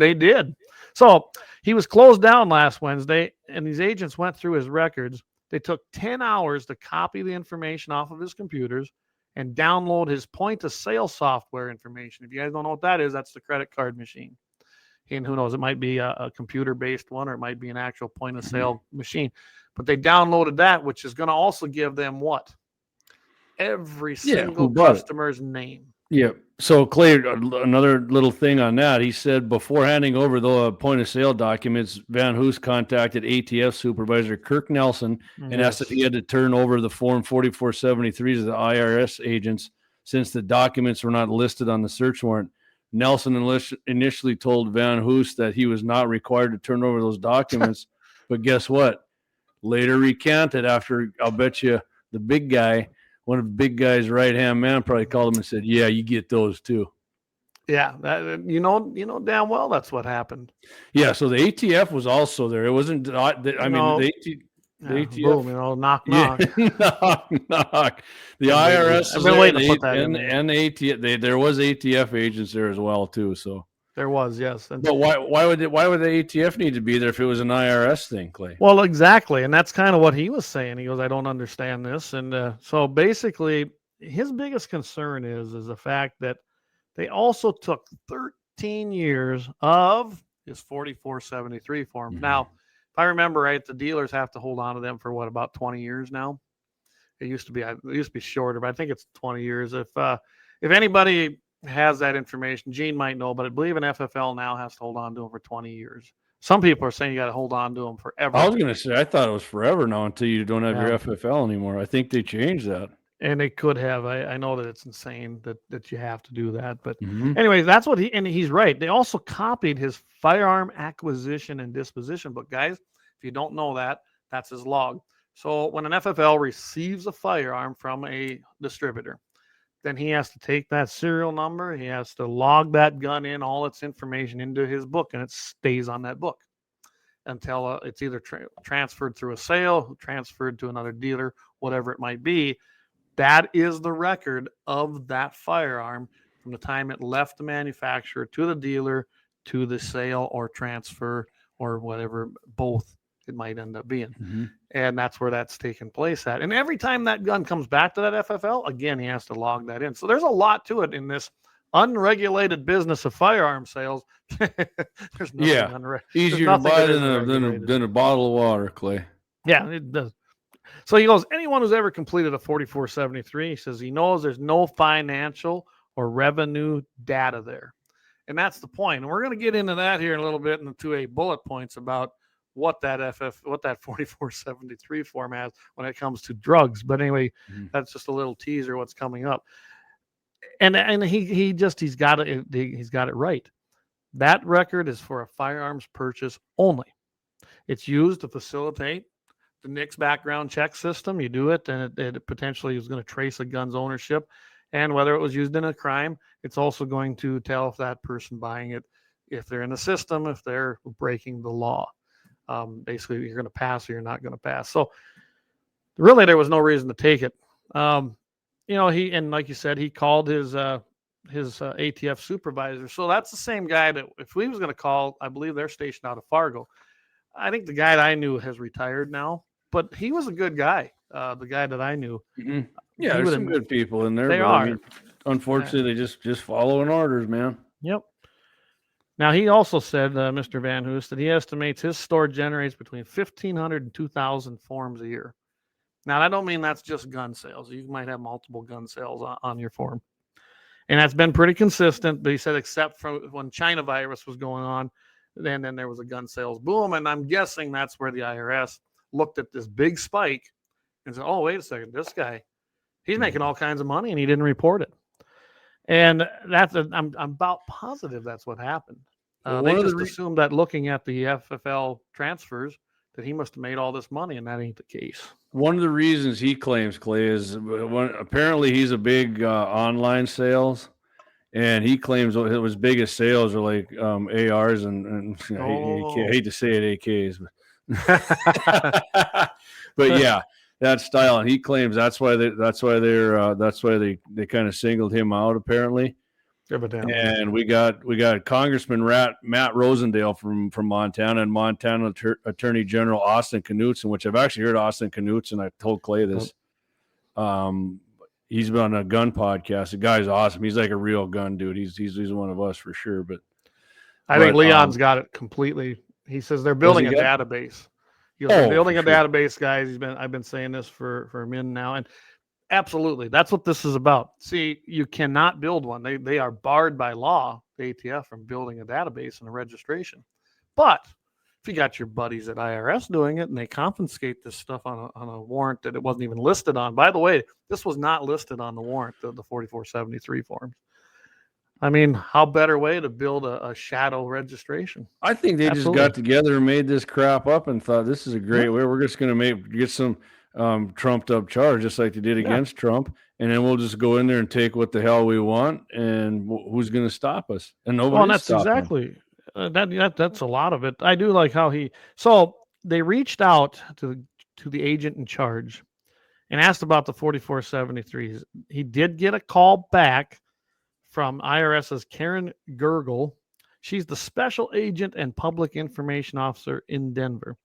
they did. So he was closed down last Wednesday, and these agents went through his records. They took 10 hours to copy the information off of his computers and download his point-of-sale software information. If you guys don't know what that is, that's the credit card machine. And who knows, it might be a computer-based one or it might be an actual point-of-sale machine. But they downloaded that, which is going to also give them what? Every single customer's name. Yeah. So, Clay, another little thing on that. He said before handing over the point-of-sale documents, Van Hoos contacted ATF supervisor Kirk Nelson and asked if he had to turn over the Form 4473s to the IRS agents since the documents were not listed on the search warrant. Nelson initially told Van Hoos that he was not required to turn over those documents, but guess what? Later recanted after, I'll bet you, the big guy, one of the big guy's right-hand man probably called him and said, yeah, you get those too. Yeah, you know damn well that's what happened. Yeah, so the ATF was also there. It wasn't, the ATF. Boom, knock, knock. knock. The IRS I've been waiting to put that in there. And ATF, there was ATF agents there as well too. So There was, yes. And But why would the ATF need to be there if it was an IRS thing, Clay? well, exactly. And that's kind of what he was saying. He goes, I don't understand this. And so basically, his biggest concern is the fact that they also took 13 years of his 4473 form. Now, if I remember right, the dealers have to hold on to them for what, about 20 years now? It used to be shorter, but I think it's 20 years. If anybody has that information, Gene might know, but I believe an FFL now has to hold on to them for 20 years. Some people are saying you got to hold on to them forever. I was going to say, I thought it was forever now until you don't have Yeah. your FFL anymore. I think they changed that. And they could have. I know that it's insane that you have to do that. But Mhm. anyway, that's what he's right. They also copied his firearm acquisition and disposition book. Guys, if you don't know that, that's his log. So when an FFL receives a firearm from a distributor, then he has to take that serial number. He has to log that gun in, all its information into his book, and it stays on that book until it's either transferred through a sale, transferred to another dealer, whatever it might be. That is the record of that firearm from the time it left the manufacturer to the dealer to the sale or transfer or whatever, both it might end up being. Mm-hmm. And that's where that's taking place at. And every time that gun comes back to that FFL, again, he has to log that in. So there's a lot to it in this unregulated business of firearm sales. There's nothing easier to buy than a bottle of water, Clay. Yeah, it does. So he goes, anyone who's ever completed a 4473, he says he knows there's no financial or revenue data there. And that's the point. And we're going to get into that here in a little bit in the 2A bullet points about what that 4473 form has when it comes to drugs. But anyway, that's just a little teaser what's coming up. And he's got it right. That record is for a firearms purchase only. It's used to facilitate the NICS background check system. You do it, and it potentially is going to trace a gun's ownership and whether it was used in a crime. It's also going to tell if that person buying it, if they're in the system, if they're breaking the law. Basically, you're going to pass or you're not going to pass. So really, there was no reason to take it. And like you said, he called his ATF supervisor. So that's the same guy that if we was going to call, I believe they're stationed out of Fargo. I think the guy that I knew has retired now, but he was a good guy. The guy that I knew. Mm-hmm. Yeah, there's some good people in there. They are. I mean, unfortunately, they just following orders, man. Yep. Now, he also said, Mr. Van Hoos, that he estimates his store generates between 1,500 and 2,000 forms a year. Now, I don't mean that's just gun sales. You might have multiple gun sales on your form. And that's been pretty consistent. But he said, except for when China virus was going on, then there was a gun sales boom. And I'm guessing that's where the IRS looked at this big spike and said, oh, wait a second, this guy, he's making all kinds of money and he didn't report it. And I'm about positive that's what happened. They just assumed that looking at the FFL transfers that he must have made all this money, and that ain't the case. One of the reasons he claims, Clay, is apparently he's a big online sales, and he claims his biggest sales are like ARs and I hate to say it, AKs, but yeah. That style, and he claims that's why they kind of singled him out apparently. Evidently. And we got Congressman Matt Rosendale from Montana and Montana Attorney General Austin Knutson, which I've actually heard Austin Knutson. I told Clay this. He's been on a gun podcast. The guy's awesome. He's like a real gun dude. He's one of us for sure. But I think Leon's got it completely. He says they're building a database. They're building a database, guys. I've been saying this for a minute now, and absolutely, that's what this is about. See, you cannot build one. They are barred by law, the ATF, from building a database and a registration. But if you got your buddies at IRS doing it and they confiscate this stuff on a warrant that it wasn't even listed on. By the way, this was not listed on the warrant, the 4473 forms. I mean, how better way to build a shadow registration? I think they just got together and made this crap up and thought this is a great way. We're just going to get some trumped up charge, just like they did against Trump, and then we'll just go in there and take what the hell we want, and who's going to stop us? And nobody. Well, that's exactly that's a lot of it. I do like how so they reached out to the agent in charge and asked about the 4473s. He did get a call back from IRS's Karen Gergel. She's the special agent and public information officer in Denver.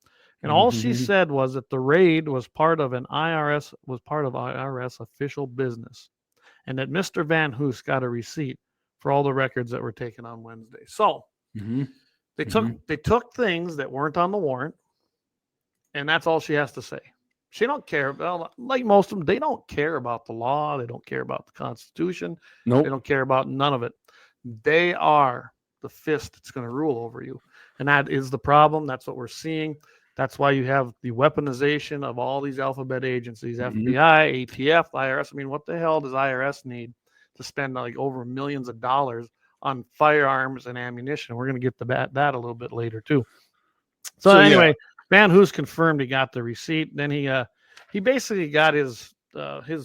And all she said was that the raid was part of IRS official business, and that Mr. Van Hoos got a receipt for all the records that were taken on Wednesday. So they took things that weren't on the warrant, and that's all she has to say. She don't care. Well, like most of them, they don't care about the law. They don't care about the Constitution. Nope. They don't care about none of it. They are the fist that's going to rule over you. And that is the problem. That's what we're seeing. That's why you have the weaponization of all these alphabet agencies, FBI, ATF, IRS. I mean, what the hell does IRS need to spend like over millions of dollars on firearms and ammunition? We're going to get to that a little bit later too. So anyway, yeah. Van Hoos confirmed he got the receipt. Then he basically got his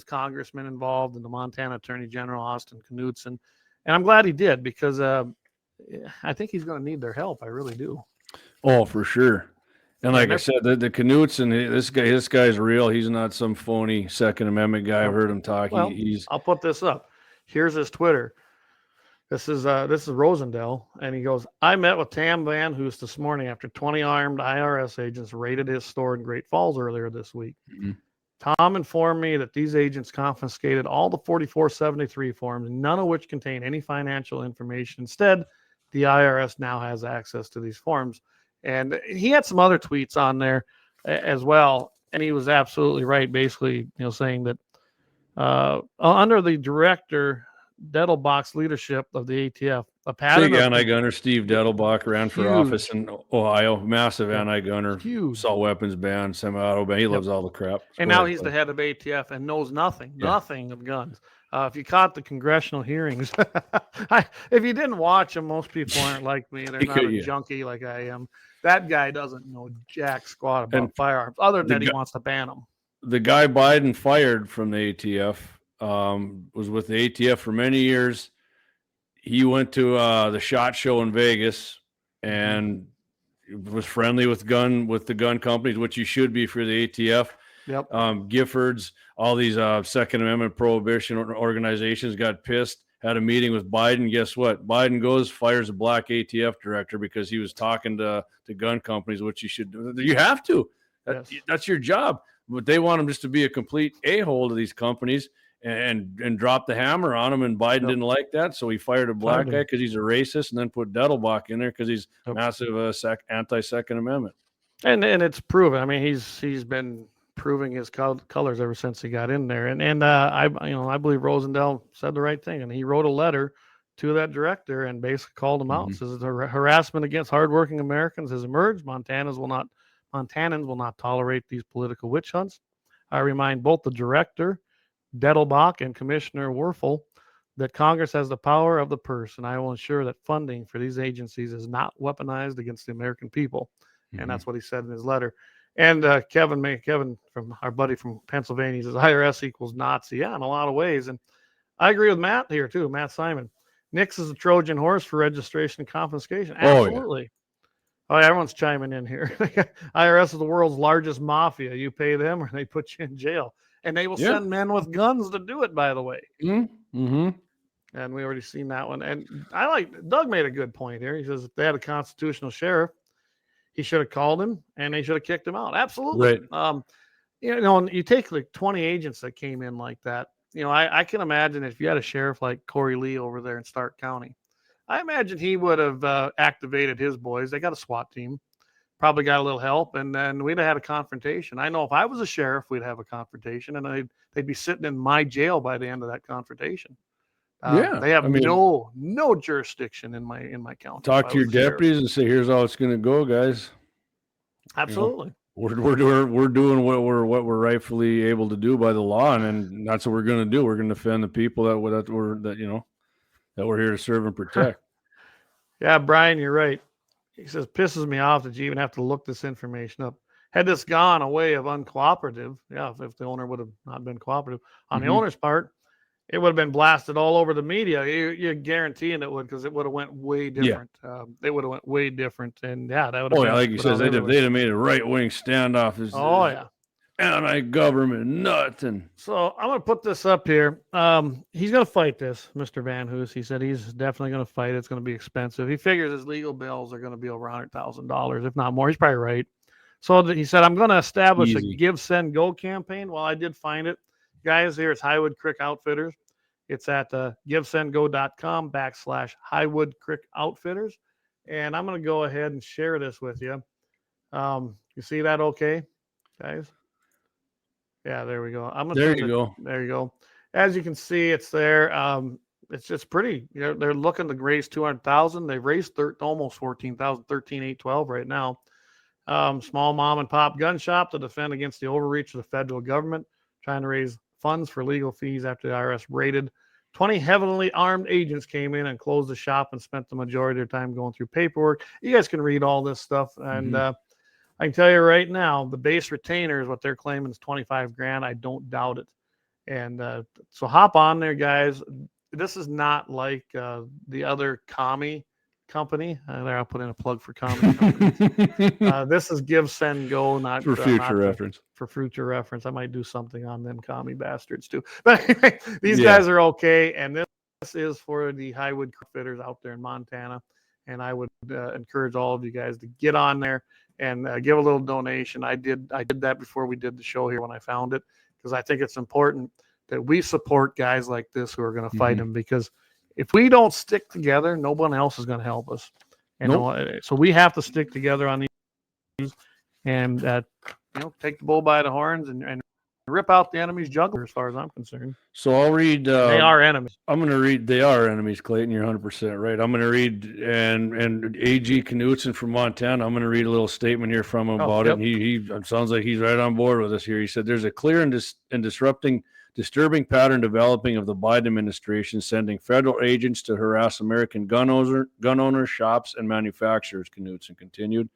congressman involved, and the Montana Attorney General Austin Knudsen, and I'm glad he did, because I think he's going to need their help. I really do. Oh, for sure. And like I said, the Knudsen, this guy's real. He's not some phony Second Amendment guy. I've heard him talk. Well, I'll put this up. Here's his Twitter. This is Rosendale, and he goes, I met with Tam Van Hoos this morning after 20 armed IRS agents raided his store in Great Falls earlier this week. Tom informed me that these agents confiscated all the 4473 forms, none of which contain any financial information. Instead, the IRS now has access to these forms. And he had some other tweets on there as well, and he was absolutely right, basically, saying that under the director Dettelbach's leadership of the ATF, a pattern big anti-gunner Steve Dettelbach ran for office in Ohio, massive anti-gunner, assault weapons ban, semi-auto ban. He loves all the crap. And now he's the head of ATF and knows nothing of guns. If you caught the congressional hearings, if you didn't watch them, most people aren't like me. They're not a junkie like I am. That guy doesn't know jack squat about firearms, other than he wants to ban them. The guy Biden fired from the ATF was with the ATF for many years. He went to the SHOT Show in Vegas and was friendly with the gun companies, which you should be for the ATF. Yep. Giffords, all these Second Amendment prohibition organizations got pissed, had a meeting with Biden. Guess what? Biden fires a black ATF director because he was talking to gun companies, which you should do. You have to. That's your job. But they want him just to be a complete a-hole to these companies and drop the hammer on him. And Biden didn't like that, so he fired a black guy because he's a racist, and then put Dettelbach in there because he's massive anti-Second Amendment. And it's proven. I mean, he's been proving his colors ever since he got in there. And I believe Rosendale said the right thing, and he wrote a letter to that director and basically called him out. Says the harassment against hardworking Americans has emerged. Montanans will not tolerate these political witch hunts. I remind both the director, Dettelbach, and Commissioner Werfel that Congress has the power of the purse, and I will ensure that funding for these agencies is not weaponized against the American people. And that's what he said in his letter. And Kevin, from our buddy from Pennsylvania, says IRS equals Nazi. Yeah, in a lot of ways. And I agree with Matt here too, Matt Simon. Nix is a Trojan horse for registration and confiscation. Absolutely. Oh, yeah, everyone's chiming in here. IRS is the world's largest mafia. You pay them or they put you in jail. And they will send men with guns to do it, by the way. Mm-hmm. And we already seen that one. And Doug made a good point here. He says if they had a constitutional sheriff, he should have called him and they should have kicked him out. Absolutely. Right. You take like 20 agents that came in like that. I can imagine if you had a sheriff like Corey Lee over there in Stark County, I imagine he would have activated his boys. They got a SWAT team, probably got a little help, and then we'd have had a confrontation. I know if I was a sheriff, we'd have a confrontation, and they'd be sitting in my jail by the end of that confrontation. They have no jurisdiction in my county. Talk to your deputies and say, "Here's how it's going to go, guys." Absolutely. We're doing what we're rightfully able to do by the law, and that's what we're going to do. We're going to defend the people that we're here to serve and protect. Yeah, Brian, you're right. He says, pisses me off that you even have to look this information up. Had this gone a way of uncooperative, if the owner would have not been cooperative on the owner's part, it would have been blasted all over the media. You're guaranteeing it would, because it would have went way different. It would have went way different, and that would have. Like you said, they'd have made a right wing standoff. anti-government nut. And So I'm going to put this up here. He's going to fight this, Mr. Van Hoos. He said he's definitely going to fight. It's going to be expensive. He figures his legal bills are going to be over $100,000, if not more. He's probably right. So he said, I'm going to establish Easy. a Give, Send, Go campaign. Well, I did find it. Guys, here it's Highwood Creek Outfitters. It's at givesendgo.com/Highwood Creek Outfitters. And I'm going to go ahead and share this with you. You see that okay, guys? Yeah, there we go. there you go. There you go. As you can see, it's there. It's just pretty. You know, they're looking to raise 200,000. They've raised almost 14,000, 13,812 right now. Small mom and pop gun shop to defend against the overreach of the federal government, trying to raise funds for legal fees after the IRS raided. 20 heavily armed agents came in and closed the shop and spent the majority of their time going through paperwork. You guys can read all this stuff. And I can tell you right now, the base retainer is what they're claiming is 25 grand. I don't doubt it. And so hop on there, guys. This is not like the other Commie Company. There, I'll put in a plug for Commie Company. This is Give, Send, Go, not For future reference. For future reference. I might do something on them commie bastards too. But anyway, these guys are okay. And this is for the Highwood fitters out there in Montana. And I would encourage all of you guys to get on there and give a little donation. I did that before we did the show here when I found it, because I think it's important that we support guys like this who are going to fight them, because if we don't stick together, no one else is going to help us. And so we have to stick together on these and take the bull by the horns and rip out the enemy's jugular, as far as I'm concerned. So I'll read. They are enemies. I'm going to read. They are enemies, Clayton. You're 100% right. I'm going to read and AG Knutson from Montana. I'm going to read a little statement here from him about it. And he sounds like he's right on board with us here. He said, "There's a clear and disturbing pattern developing of the Biden administration sending federal agents to harass American gun owners, shops, and manufacturers." Knutson continued.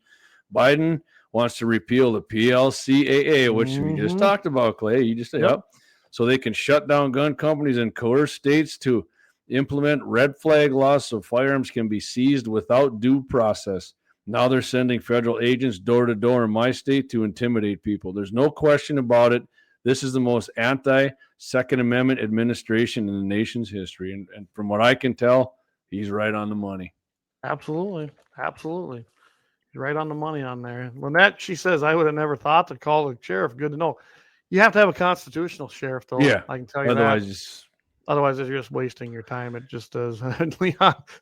Biden wants to repeal the PLCAA, which we just talked about, Clay. You just said, yep. So they can shut down gun companies and coerce states to implement red flag laws so firearms can be seized without due process. Now they're sending federal agents door to door in my state to intimidate people. There's no question about it. This is the most anti-Second Amendment administration in the nation's history. And from what I can tell, he's right on the money. Absolutely. Absolutely. He's right on the money on there. Lynette, she says, I would have never thought to call the sheriff. Good to know. You have to have a constitutional sheriff, though. Yeah. I can tell you Otherwise, you're just wasting your time. It just does.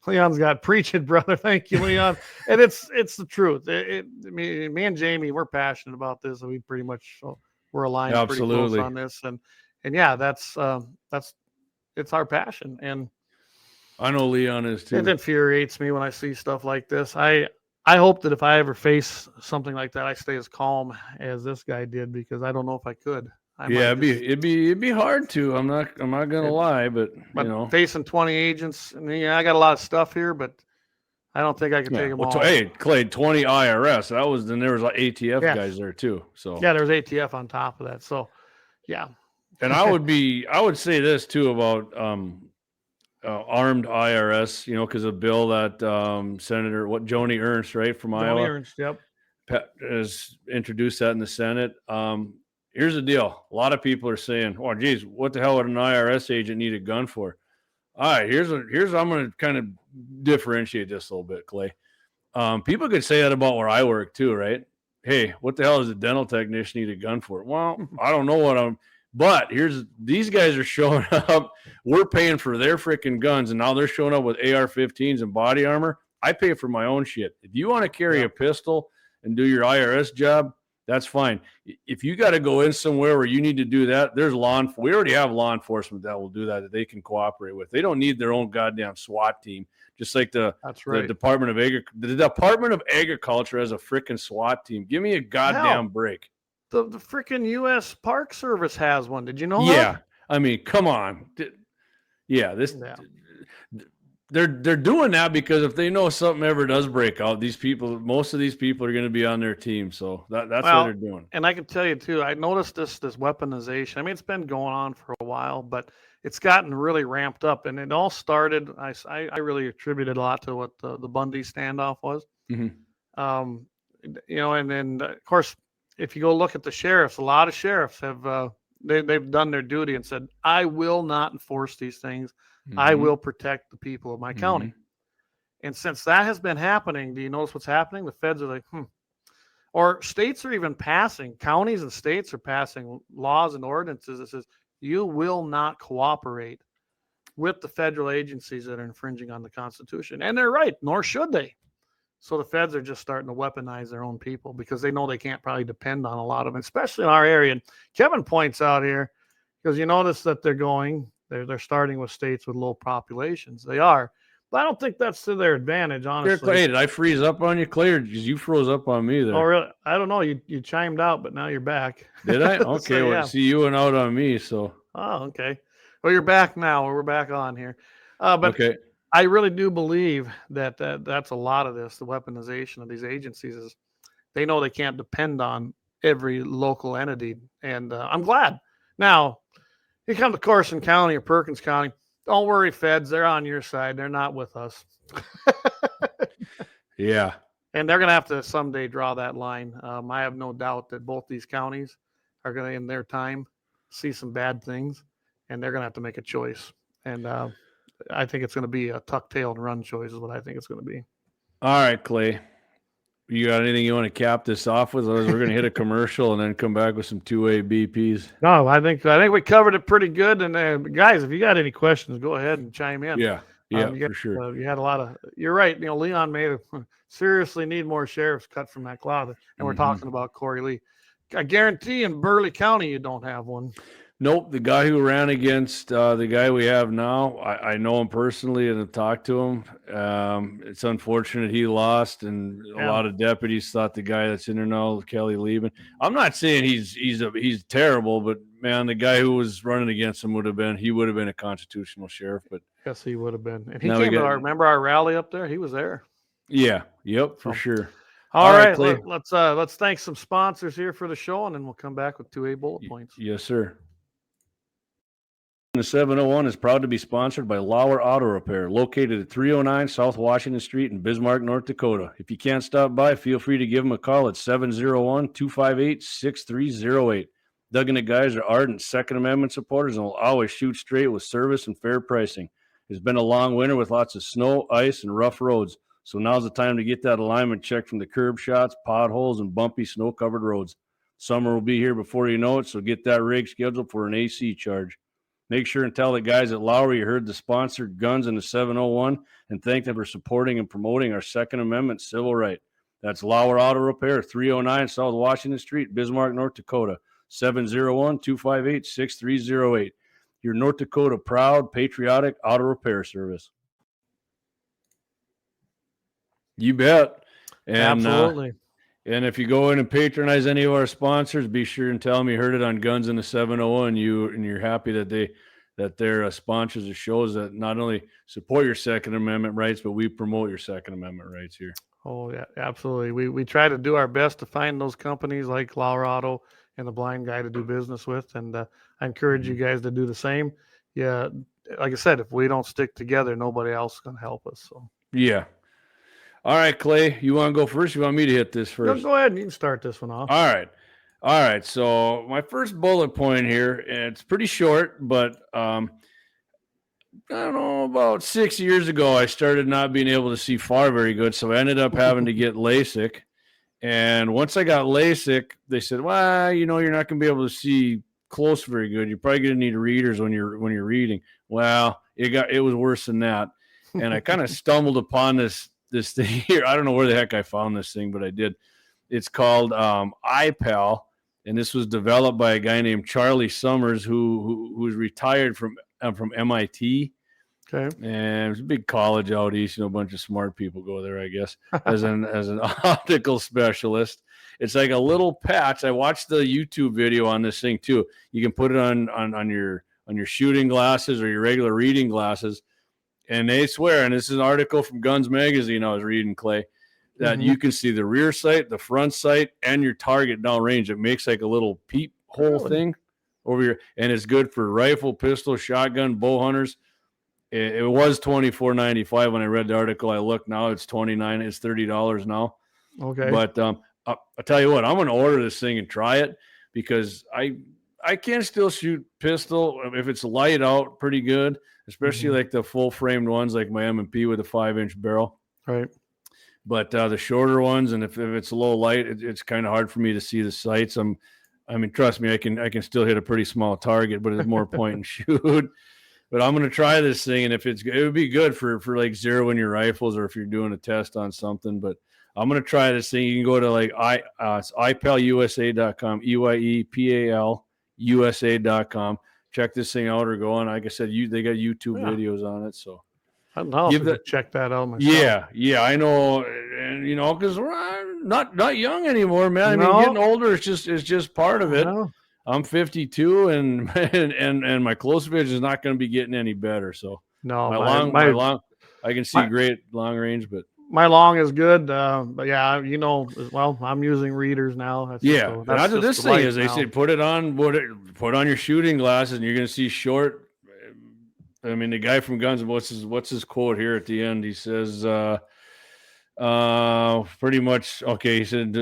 Leon's got preach it, brother. Thank you, Leon. And it's the truth. Me and Jamie, we're passionate about this. And we pretty much we're aligned pretty close on this. And yeah, that's it's our passion. And I know Leon is too. It infuriates me when I see stuff like this. I hope that if I ever face something like that, I stay as calm as this guy did, because I don't know if I could. It'd be hard to. I'm not gonna lie, but facing 20 agents, I got a lot of stuff here, but I don't think I can take them all. Hey, Clay, 20 IRS. Then there was like ATF guys there too. So yeah, there's ATF on top of that. So yeah. And I would say this too about armed IRS, because a bill that Senator Joni Ernst, right, from Iowa, Ernst, yep, has introduced that in the Senate. Here's the deal: a lot of people are saying, "Oh, geez, what the hell would an IRS agent need a gun for?" All right, here's I'm going to kind of differentiate this a little bit, Clay. People could say that about where I work too, right? Hey, what the hell does a dental technician need a gun for? Well, I don't know but these guys are showing up. We're paying for their freaking guns, and now they're showing up with AR-15s and body armor. I pay for my own shit. If you want to carry a pistol and do your IRS job, that's fine. If you got to go in somewhere where you need to do that, we already have law enforcement that will do that they can cooperate with. They don't need their own goddamn SWAT team, just like the Department of Agriculture. The Department of Agriculture has a freaking SWAT team. Give me a goddamn break. The freaking U.S. Park Service has one. Did you know that? Yeah. I mean, come on. They're doing that because if they know something ever does break out, most of these people are going to be on their team. So that's what they're doing. And I can tell you too, I noticed this weaponization. I mean, it's been going on for a while, but it's gotten really ramped up. And it all started, I really attributed a lot to what the Bundy standoff was. Mm-hmm. And then of course, if you go look at the sheriffs, a lot of sheriffs have they've done their duty and said, I will not enforce these things. I will protect the people of my county. And since that has been happening, do you notice what's happening? The feds are like, Or states are even passing, counties and states are passing laws and ordinances that says you will not cooperate with the federal agencies that are infringing on the Constitution. And they're right, nor should they. So the feds are just starting to weaponize their own people because they know they can't probably depend on a lot of them, especially in our area. And Kevin points out here, because you notice that they're starting with states with low populations. They are. But I don't think that's to their advantage, honestly. Clay, did I freeze up on you, Clay, or because you froze up on me there? Oh, really? I don't know. You chimed out, but now you're back. Did I? Okay. So, well, see, you went out on me, so. Oh, okay. Well, you're back now. We're back on here. But okay. I really do believe that that's a lot of this. The weaponization of these agencies is they know they can't depend on every local entity, and I'm glad. Now, you come to Carson County or Perkins County. Don't worry, feds. They're on your side. They're not with us. Yeah. And they're going to have to someday draw that line. I have no doubt that both these counties are going to, in their time, see some bad things, and they're going to have to make a choice. And I think it's going to be a tuck tail and run choice is what I think it's going to be. All right, Clay. You got anything you want to cap this off with? Otherwise, we're going to hit a commercial and then come back with some 2A BPs. No, I think we covered it pretty good. And guys, if you got any questions, go ahead and chime in. Yeah, for sure. You had a lot of. You're right. Leon may seriously need more sheriffs cut from that cloth. And we're talking about Corey Lee. I guarantee in Burleigh County you don't have one. Nope. The guy who ran against the guy we have now, I know him personally and have talked to him. It's unfortunate he lost, and a lot of deputies thought the guy that's in there now, Kelly Lieben. I'm not saying he's terrible, but man, the guy who was running against him would have been a constitutional sheriff. But yes, he would have been. And he came to remember our rally up there? He was there. Yeah. Yep. For sure. All right. Let's thank some sponsors here for the show, and then we'll come back with 2A bullet points. Yes, sir. The 701 is proud to be sponsored by Lauer Auto Repair, located at 309 South Washington Street in Bismarck, North Dakota. If you can't stop by, feel free to give them a call at 701-258-6308. Doug and the guys are ardent Second Amendment supporters and will always shoot straight with service and fair pricing. It's been a long winter with lots of snow, ice, and rough roads, so now's the time to get that alignment checked from the curb shots, potholes, and bumpy snow-covered roads. Summer will be here before you know it, so get that rig scheduled for an AC charge. Make sure and tell the guys at Lowry you heard the sponsored Guns in the 701 and thank them for supporting and promoting our Second Amendment civil right. That's Lauer Auto Repair, 309 South Washington Street, Bismarck, North Dakota, 701-258-6308. Your North Dakota proud, patriotic auto repair service. You bet. And, absolutely. And if you go in and patronize any of our sponsors, be sure and tell them you heard it on Guns in the 701. You're happy that they're sponsors of shows that not only support your Second Amendment rights, but we promote your Second Amendment rights here. Oh yeah, absolutely. We try to do our best to find those companies like Lauer Auto and the Blind Guy to do business with, and I encourage you guys to do the same. Yeah, like I said, if we don't stick together, nobody else is going to help us. So yeah. All right, Clay, you want to go first? You want me to hit this first? No, go ahead. You can start this one off. All right. So my first bullet point here, it's pretty short, but I don't know, about 6 years ago, I started not being able to see far very good, so I ended up having to get LASIK. And once I got LASIK, they said, well, you're not going to be able to see close very good. You're probably going to need readers when you're reading. Well, it was worse than that. And I kind of stumbled upon this thing here. I don't know where the heck I found this thing, but I did. It's called iPal, and this was developed by a guy named Charlie Summers, who's retired from MIT. Okay. And it's a big college out east. A bunch of smart people go there, I guess, as an optical specialist. It's like a little patch. I watched the YouTube video on this thing too. You can put it on your shooting glasses or your regular reading glasses. And they swear, and this is an article from Guns Magazine I was reading, Clay, that you can see the rear sight, the front sight, and your target downrange. It makes like a little peep hole thing over here, and it's good for rifle, pistol, shotgun, bow hunters. It was $24.95 when I read the article. I looked now; it's $29. It's $30 now. Okay. But I tell you what, I'm going to order this thing and try it because I can still shoot pistol if it's light out pretty good, especially like the full framed ones like my M&P with a 5-inch barrel. Right. But the shorter ones, and if it's a low light, it's kind of hard for me to see the sights. I mean, trust me, I can still hit a pretty small target, but it's more point and shoot. But I'm going to try this thing, and it would be good for like zeroing your rifles or if you're doing a test on something. But I'm going to try this thing. You can go to like it's iepalusa.com, EYEPAL USA.com. Check this thing out or go on. Like I said, they got YouTube videos on it. So I'll check that out myself. Yeah, I know. And, because we're not young anymore, man. I mean, getting older is just part of it. I'm 52, and my close vision is not going to be getting any better. So I can see great long range, but my long is good. But yeah, I'm using readers now. That's this thing is they say put on your shooting glasses, and you're going to see short. I mean, the guy from Guns, what's his quote here at the end? He says, pretty much, okay. He said,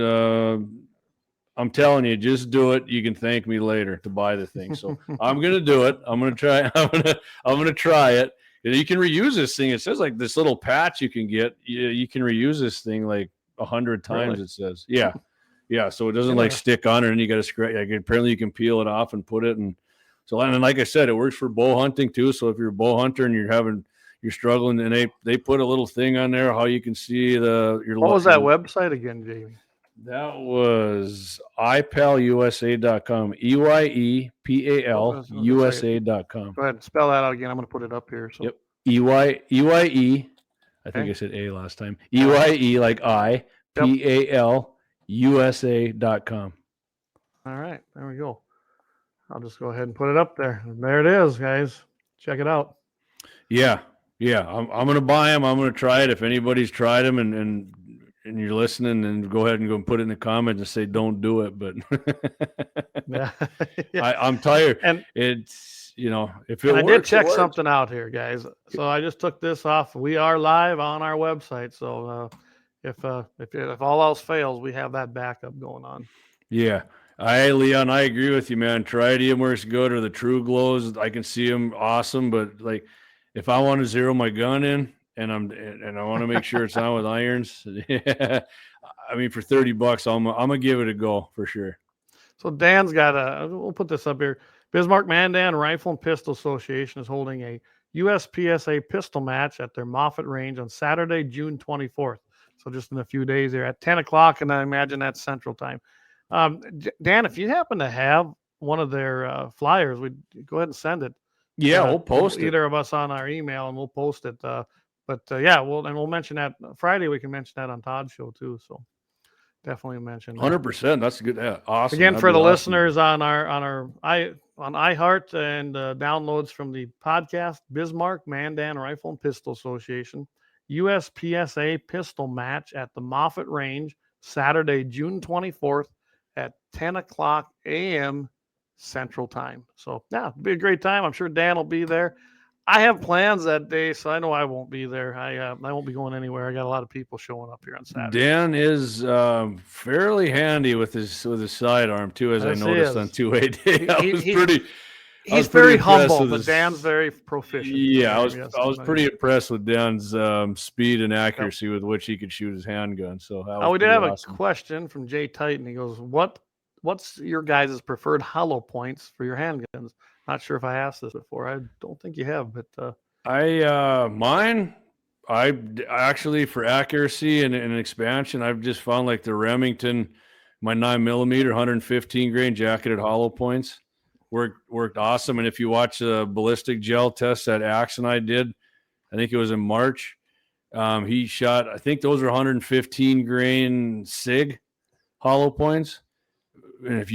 I'm telling you, just do it. You can thank me later to buy the thing. So I'm going to do it. I'm going to try. I'm going to try it. And you can reuse this thing. It says like this little patch you can get. You can reuse this thing like 100 times. Really? It says, yeah. So it doesn't like stick on it, and you got to scratch. Like, apparently you can peel it off and put it in. So, and like I said, it works for bow hunting too. So if you're a bow hunter and you're struggling, and they put a little thing on there how you can see your. What was that website again, Jamie? That was iepalusa.com, EYEPALUSA.com. Go ahead and spell that out again. I'm going to put it up here. So. Yep. EYE. I think I said A last time. EYE like I, PALUSA.com. All right. There we go. I'll just go ahead and put it up there. There it is, guys. Check it out. Yeah. I'm going to buy them. I'm going to try it. If anybody's tried them and you're listening, then go ahead and go and put it in the comments and say, don't do it. But I'm tired. And it's, if it works. I did check something out here, guys. So I just took this off. We are live on our website. So if all else fails, we have that backup going on. Yeah. Leon, I agree with you, man. Tritium works good, or the True Glows. I can see them awesome, but like if I want to zero my gun in and I want to make sure it's on with irons, I mean, for $30, I'm gonna give it a go for sure. So Dan's got we'll put this up here. Bismarck Mandan Rifle and Pistol Association is holding a USPSA pistol match at their Moffett range on Saturday, June 24th. So just in a few days here at 10 o'clock, and I imagine that's Central Time. Dan, if you happen to have one of their flyers, we'd go ahead and send it. Yeah, we'll post it. Either of us on our email, and we'll post it. We'll mention that Friday. We can mention that on Todd's show too. So definitely mention 100%. That's good. Yeah, awesome. Again, for the listeners on iHeart and downloads from the podcast, Bismarck Mandan Rifle and Pistol Association USPSA pistol match at the Moffett Range Saturday, June 24th at 10 o'clock a.m. Central Time. So yeah, it'll be a great time. I'm sure Dan will be there. I have plans that day, so I know I won't be there. I won't be going anywhere. I got a lot of people showing up here on Saturday. Dan is fairly handy with his sidearm too, as I noticed on 2A day. He's very humble, but Dan's very proficient. Yeah, I was pretty impressed with Dan's speed and accuracy with which he could shoot his handgun. So we did have a question from Jay Titan. He goes, "What's your guys' preferred hollow points for your handguns?" Not sure if I asked this before. I don't think you have, but mine actually, for accuracy and expansion, I've just found like the Remington, my 9mm 115 grain jacketed hollow points worked awesome. And if you watch the ballistic gel test that Axe and I did, I think it was in March, he shot, I think those are 115 grain SIG hollow points. And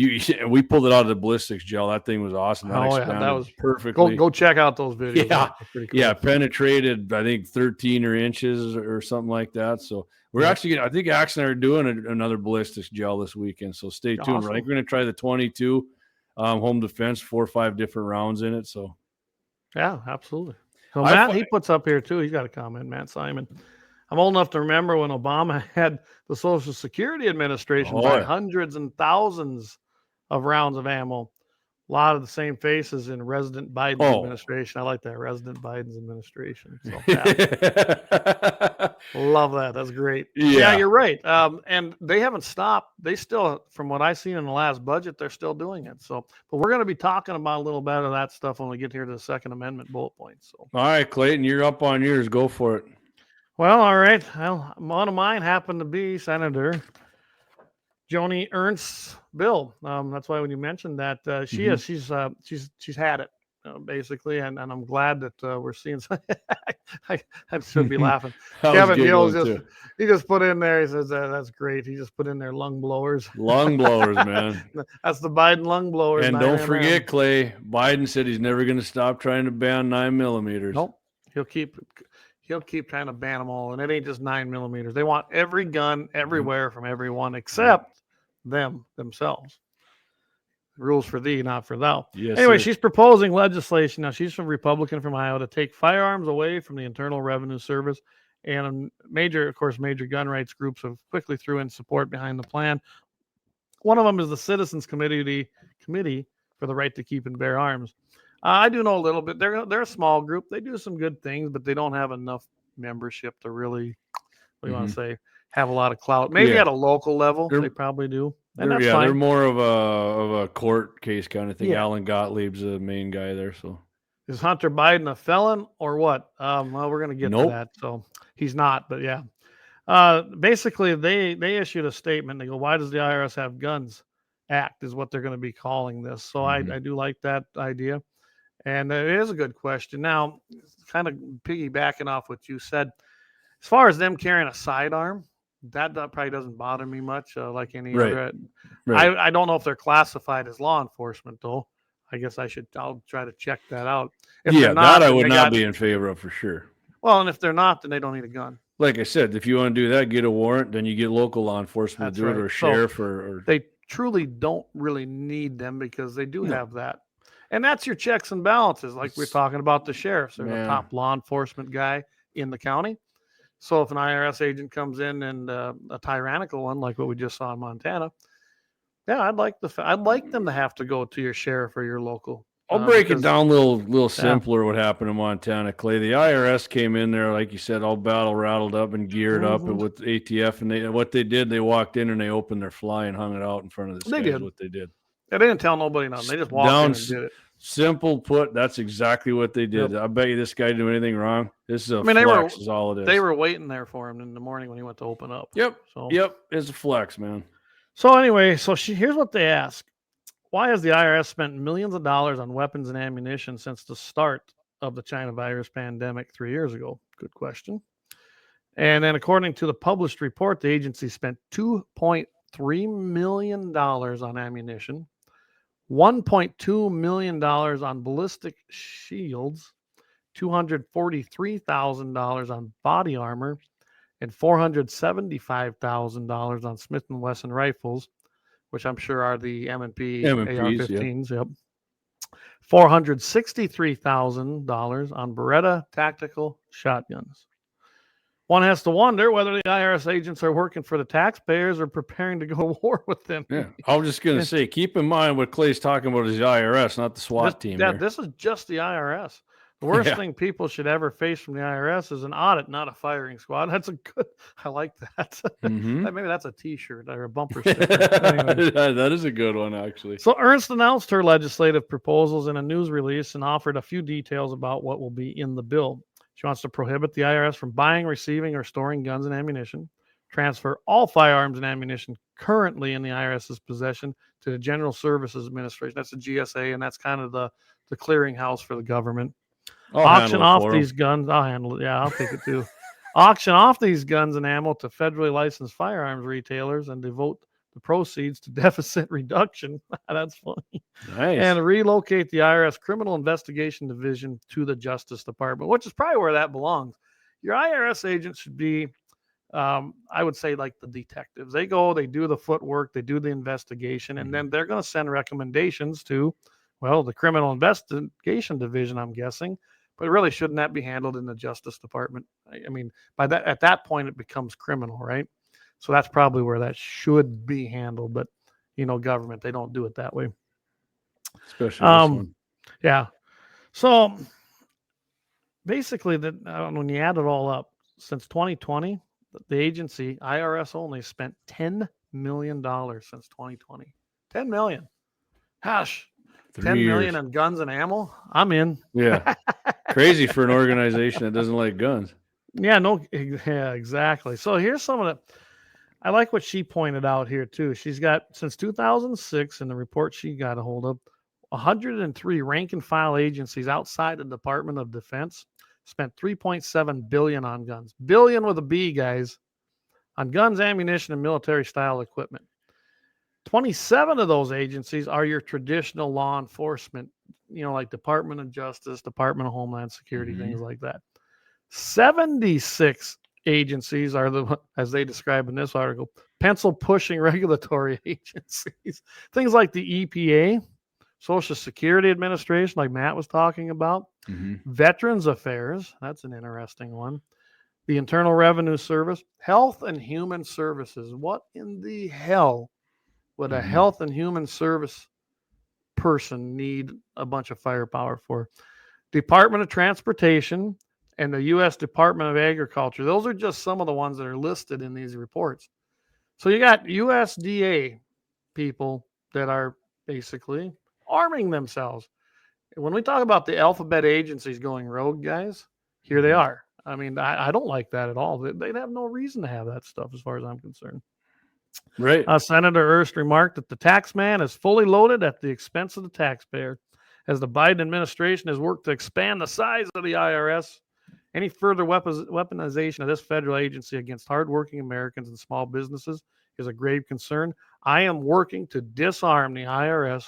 we pulled it out of the ballistics gel. That thing was awesome. That was perfectly. Go check out those videos. Yeah, cool. Yeah, penetrated, I think 13 inches or something like that. So we're actually, I think Axe and I are doing another ballistics gel this weekend. So stay tuned. Awesome. I think we're going to try the 22 home defense, 4 or 5 different rounds in it. So yeah, absolutely. So Matt, he puts up here too. He's got a comment. Matt Simon. I'm old enough to remember when Obama had the Social Security Administration buy hundreds and thousands of rounds of ammo. A lot of the same faces in Resident Biden's administration. I like that, Resident Biden's administration. So love that. That's great. Yeah, you're right. And they haven't stopped. They still, from what I've seen in the last budget, they're still doing it. So, but we're going to be talking about a little bit of that stuff when we get here to the Second Amendment bullet points. So, all right, Clayton, you're up on yours. Go for it. Well, all right. Well, one of mine happened to be Senator Joni Ernst's bill. That's why when you mentioned that, she's had it basically, and I'm glad that we're seeing. I should be laughing. Kevin Gills just put in there. He says that's great. He just put in there lung blowers. Lung blowers, man. That's the Biden lung blowers. And don't forget, Clay. Biden said he's never going to stop trying to ban 9mm. Nope. He'll keep trying to ban them all, and it ain't just 9mm. They want every gun everywhere from everyone except themselves. Rules for thee, not for thou. Yes, anyway, sir. She's proposing legislation. Now, she's a Republican from Iowa to take firearms away from the Internal Revenue Service, and major gun rights groups have quickly threw in support behind the plan. One of them is the Citizens Committee for the Right to Keep and Bear Arms. I do know a little bit. They're a small group. They do some good things, but they don't have enough membership to really, what do you want to say, have a lot of clout. Maybe at a local level, they probably do. And that's fine. They're more of a court case kind of thing. Yeah. Alan Gottlieb's the main guy there. So, is Hunter Biden a felon or what? Well, we're going to get to that. So he's not, but yeah. Basically, they issued a statement. They go, "Why does the IRS have guns?" Act is what they're going to be calling this. So I do like that idea, and it is a good question. Now, kind of piggybacking off what you said, as far as them carrying a sidearm. That probably doesn't bother me much, like any other. Right. I don't know if they're classified as law enforcement, though. I guess I'll try to check that out. If they're not, that I would not be in favor of for sure. Well, and if they're not, then they don't need a gun. Like I said, if you want to do that, get a warrant, then you get local law enforcement to do it, or sheriff, or they truly don't really need them because they do have that. And that's your checks and balances, like we're talking about the sheriffs. They're the top law enforcement guy in the county. So if an IRS agent comes in and a tyrannical one, like what we just saw in Montana, I'd like them to have to go to your sheriff or your local. I'll break it down a little simpler. What happened in Montana, Clay? The IRS came in there, like you said, all battle rattled up and geared up with ATF, and what they did, they walked in and they opened their fly and hung it out in front of the guys. What they did. They didn't tell nobody nothing. They just walked in and did it. Simple put, that's exactly what they did. Yep. I bet you this guy didn't do anything wrong. This is flex, is all it is. They were waiting there for him in the morning when he went to open up. Yep. It's a flex, man. So anyway, here's what they ask. Why has the IRS spent millions of dollars on weapons and ammunition since the start of the China virus pandemic 3 years ago? Good question. And then according to the published report, the agency spent $2.3 million on ammunition, $1.2 million on ballistic shields, $243,000 on body armor, and $475,000 on Smith & Wesson rifles, which I'm sure are the M&P AR-15s. Yep. $463,000 on Beretta tactical shotguns. One has to wonder whether the IRS agents are working for the taxpayers or preparing to go to war with them. Yeah, I was just going to say, keep in mind what Clay's talking about is the IRS, not the SWAT team. Yeah, this is just the IRS. The worst thing people should ever face from the IRS is an audit, not a firing squad. I like that. Maybe that's a T-shirt or a bumper sticker. Anyway. That is a good one, actually. So Ernst announced her legislative proposals in a news release and offered a few details about what will be in the bill. She wants to prohibit the IRS from buying, receiving, or storing guns and ammunition, transfer all firearms and ammunition currently in the IRS's possession to the General Services Administration. That's the GSA, and that's kind of the clearinghouse for the government. Auction off these guns. I'll handle it. Yeah, I'll take it too. Auction off these guns and ammo to federally licensed firearms retailers and devote the proceeds to deficit reduction. That's funny. Nice. And relocate the IRS Criminal Investigation Division to the Justice Department, which is probably where that belongs. Your IRS agents should be, I would say, like the detectives. They go, they do the footwork, they do the investigation, and then they're going to send recommendations to, the Criminal Investigation Division, I'm guessing, But really, shouldn't that be handled in the Justice Department? I mean, at that point, it becomes criminal, right? So that's probably where that should be handled. But government, they don't do it that way. Especially this one. Yeah. So basically, when you add it all up, since 2020, the agency, IRS only, spent $10 million since 2020. $10 million. Gosh, 10 million on guns and ammo. I'm in. Yeah. Crazy for an organization that doesn't like guns. Yeah, exactly. So here's some of the, I like what she pointed out here too. She's got, since 2006, in the report she got a hold of, 103 rank and file agencies outside the Department of Defense spent $3.7 billion on guns. Billion with a B, guys, on guns, ammunition, and military style equipment. 27 of those agencies are your traditional law enforcement, like Department of Justice, Department of Homeland Security, things like that. 76 agencies are as they describe in this article, pencil pushing regulatory agencies. Things like the EPA, Social Security Administration, like Matt was talking about, Veterans Affairs, that's an interesting one, the Internal Revenue Service, Health and Human Services. What in the hell would a Health and Human Service person need a bunch of firepower for? Department of Transportation and the U.S. Department of Agriculture. Those are just some of the ones that are listed in these reports. So you got USDA people that are basically arming themselves. When we talk about the alphabet agencies going rogue, guys, here they are. I mean, I don't like that at all. They'd have no reason to have that stuff as far as I'm concerned. Right. Senator Erst remarked that the tax man is fully loaded at the expense of the taxpayer. As the Biden administration has worked to expand the size of the IRS, any further weaponization of this federal agency against hardworking Americans and small businesses is a grave concern. I am working to disarm the IRS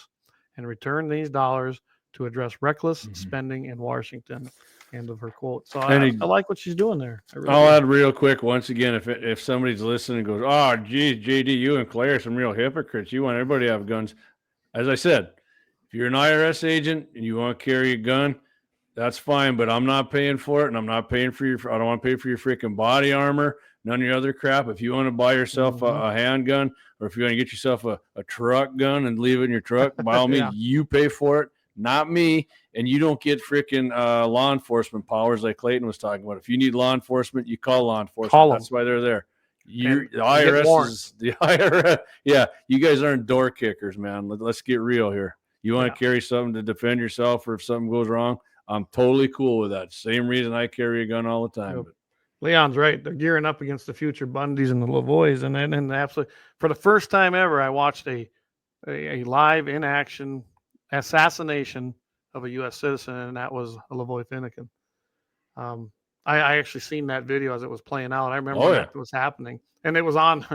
and return these dollars to address reckless spending in Washington. End of her quote. So I like what she's doing there. I'll add real quick once again, if somebody's listening and goes, oh, geez, JD, you and Clay are some real hypocrites. You want everybody to have guns. As I said, if you're an IRS agent and you want to carry a gun, that's fine, but I'm not paying for it, and I'm not paying for I don't want to pay for your freaking body armor, none of your other crap. If you want to buy yourself a handgun, or if you want to get yourself a truck gun and leave it in your truck, by all means, you pay for it, not me. And you don't get freaking law enforcement powers like Clayton was talking about. If you need law enforcement, you call law enforcement. That's why they're there. The IRS is the IRS. Yeah, you guys aren't door kickers, man. Let's get real here. You want to carry something to defend yourself, or if something goes wrong, I'm totally cool with that. Same reason I carry a gun all the time. But Leon's right. They're gearing up against the future Bundys and the Lavoys. And then absolutely, for the first time ever, I watched a live in action assassination of a U.S. citizen, and that was a Lavoy Finnegan. I actually seen that video as it was playing out. I remember that was happening, and it was on.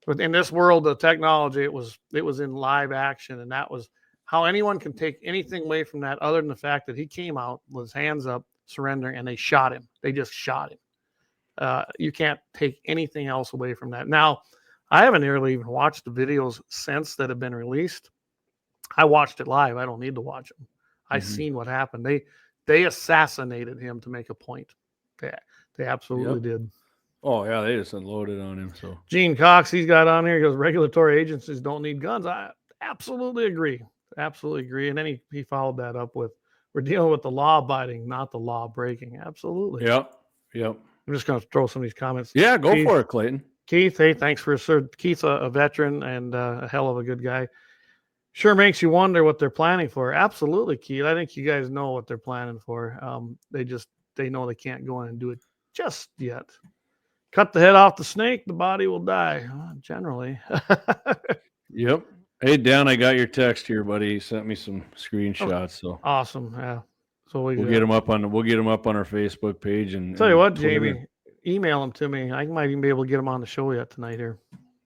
But in this world of technology, it was in live action, and that was how anyone can take anything away from that, other than the fact that he came out with his hands up, surrendering, and they shot him. They just shot him. You can't take anything else away from that. Now, I haven't really even watched the videos since that have been released. I watched it live. I don't need to watch them. I seen what happened. They assassinated him to make a point. They absolutely did. Oh yeah, they just unloaded on him. So Gene Cox, he's got on here. He goes, regulatory agencies don't need guns. I absolutely agree. Absolutely agree. And then he followed that up with, we're dealing with the law abiding, not the law breaking. Absolutely. Yep. I'm just going to throw some of these comments. Yeah, go for it, Clayton. Keith, hey, thanks for Keith's a veteran and a hell of a good guy. Sure makes you wonder what they're planning for. Absolutely, Keith. I think you guys know what they're planning for. They know they can't go in and do it just yet. Cut the head off the snake, the body will die. Generally. Yep. Hey, Dan, I got your text here, buddy. He sent me some screenshots. So awesome. Yeah. So we'll get them up on our Facebook page. And tell you what, Jamie, email them to me. I might even be able to get them on the show yet tonight here.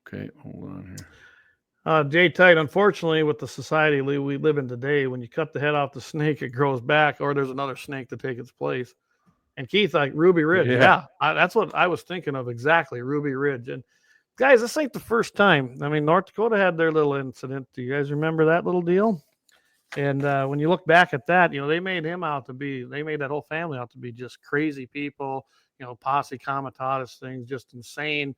Okay, hold on here. Jay Tite, unfortunately, with the society we live in today, when you cut the head off the snake, it grows back, or there's another snake to take its place. And Keith, like Ruby Ridge, that's what I was thinking of exactly, Ruby Ridge. And guys, this ain't the first time. I mean, North Dakota had their little incident. Do you guys remember that little deal? And when you look back at that, they made that whole family out to be just crazy people, posse comitatus things, just insane,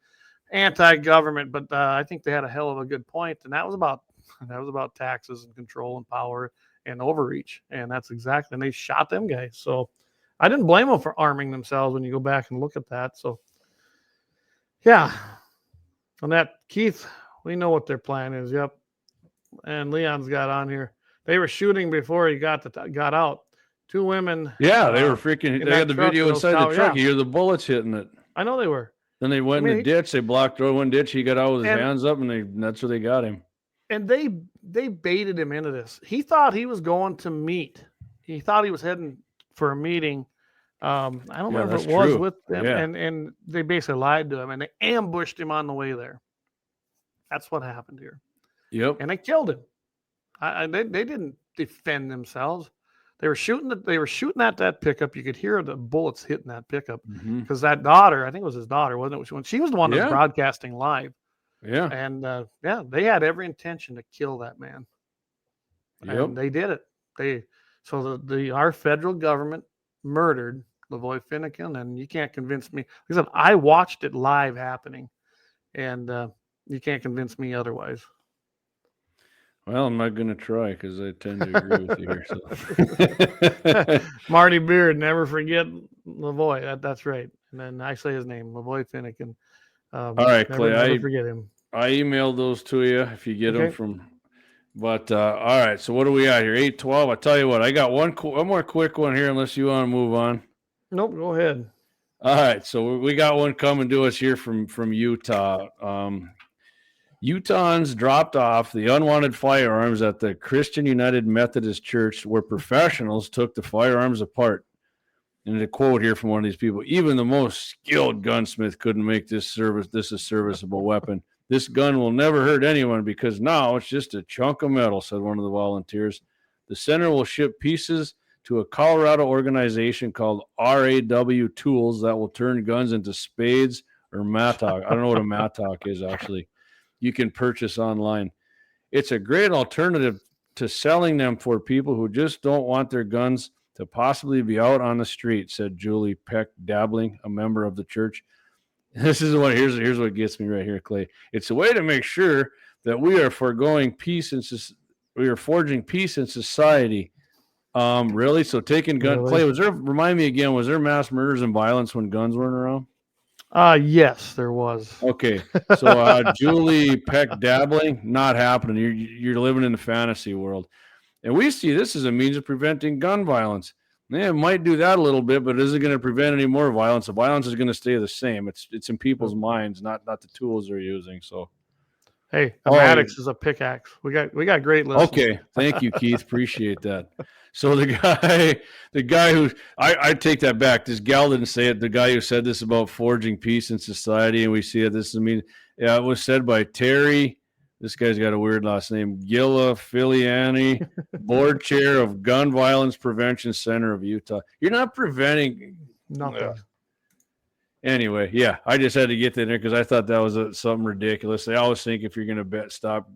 anti-government. But I think they had a hell of a good point, and that was about taxes and control and power and overreach, and that's exactly. And they shot them guys. So I didn't blame them for arming themselves when you go back and look at that. So yeah, on that, Keith, we know what their plan is. Yep, and Leon's got on here. They were shooting before he got out. 2 women. Yeah, they were freaking. They had the video inside the truck. Yeah. You hear the bullets hitting it. I know they were. Then they went in the ditch. They blocked one ditch. He got out with his hands up, and that's where they got him. And they baited him into this. He thought he was going to meet. He thought he was heading for a meeting. I don't remember what it was with them. Yeah. And they basically lied to him, and they ambushed him on the way there. That's what happened here. Yep. And they killed him. They didn't defend themselves. They were shooting at that pickup. You could hear the bullets hitting that pickup because that daughter, I think it was his daughter, wasn't it? She was the one that was broadcasting live. Yeah. And they had every intention to kill that man. Yep. And they did it. Our federal government murdered Lavoy Finnegan, and you can't convince me. Like I said, I watched it live happening, and you can't convince me otherwise. Well, I'm not going to try because I tend to agree with you here. So. Marty Beard, never forget Lavoy. That's right. And then I say his name, Lavoy Finnegan. All right, Clay. Never forget him. I emailed those to you if you get them from. But all right, so what do we got here? 812. I tell you what, I got one more quick one here, unless you want to move on. Nope, go ahead. All right, so we got one coming to us here from Utah. Utahns dropped off the unwanted firearms at the Christian United Methodist Church, where professionals took the firearms apart. And a quote here from one of these people: "Even the most skilled gunsmith couldn't make this a serviceable weapon. This gun will never hurt anyone because now it's just a chunk of metal," said one of the volunteers. The center will ship pieces to a Colorado organization called RAW Tools that will turn guns into spades or mattock. I don't know what a mattock is, actually. You can purchase online. It's a great alternative to selling them for people who just don't want their guns to possibly be out on the street, said Julie Peck Dabbling, a member of the church. This is what here's what gets me right here, Clay. It's a way to make sure that we are forging peace and we are forging peace in society. Really? So taking gun Clay, remind me again, was there mass murders and violence when guns weren't around? Yes, there was. Okay. So Julie Peck Dabbling, not happening. You're living in the fantasy world. And we see this as a means of preventing gun violence. Yeah, it might do that a little bit, but is it going to prevent any more violence? The violence is going to stay the same. It's in people's minds, not the tools they're using. So, hey, a Maddox is a pickaxe. We got great listeners. Okay, thank you, Keith. Appreciate that. So the guy who I take that back. This gal didn't say it. The guy who said this about forging peace in society, and we see it. It was said by Terry. This guy's got a weird last name. Gilla Filiani, board chair of Gun Violence Prevention Center of Utah. You're not preventing nothing. Anyway, yeah, I just had to get that in there because I thought that was something ridiculous. They always think if you're going to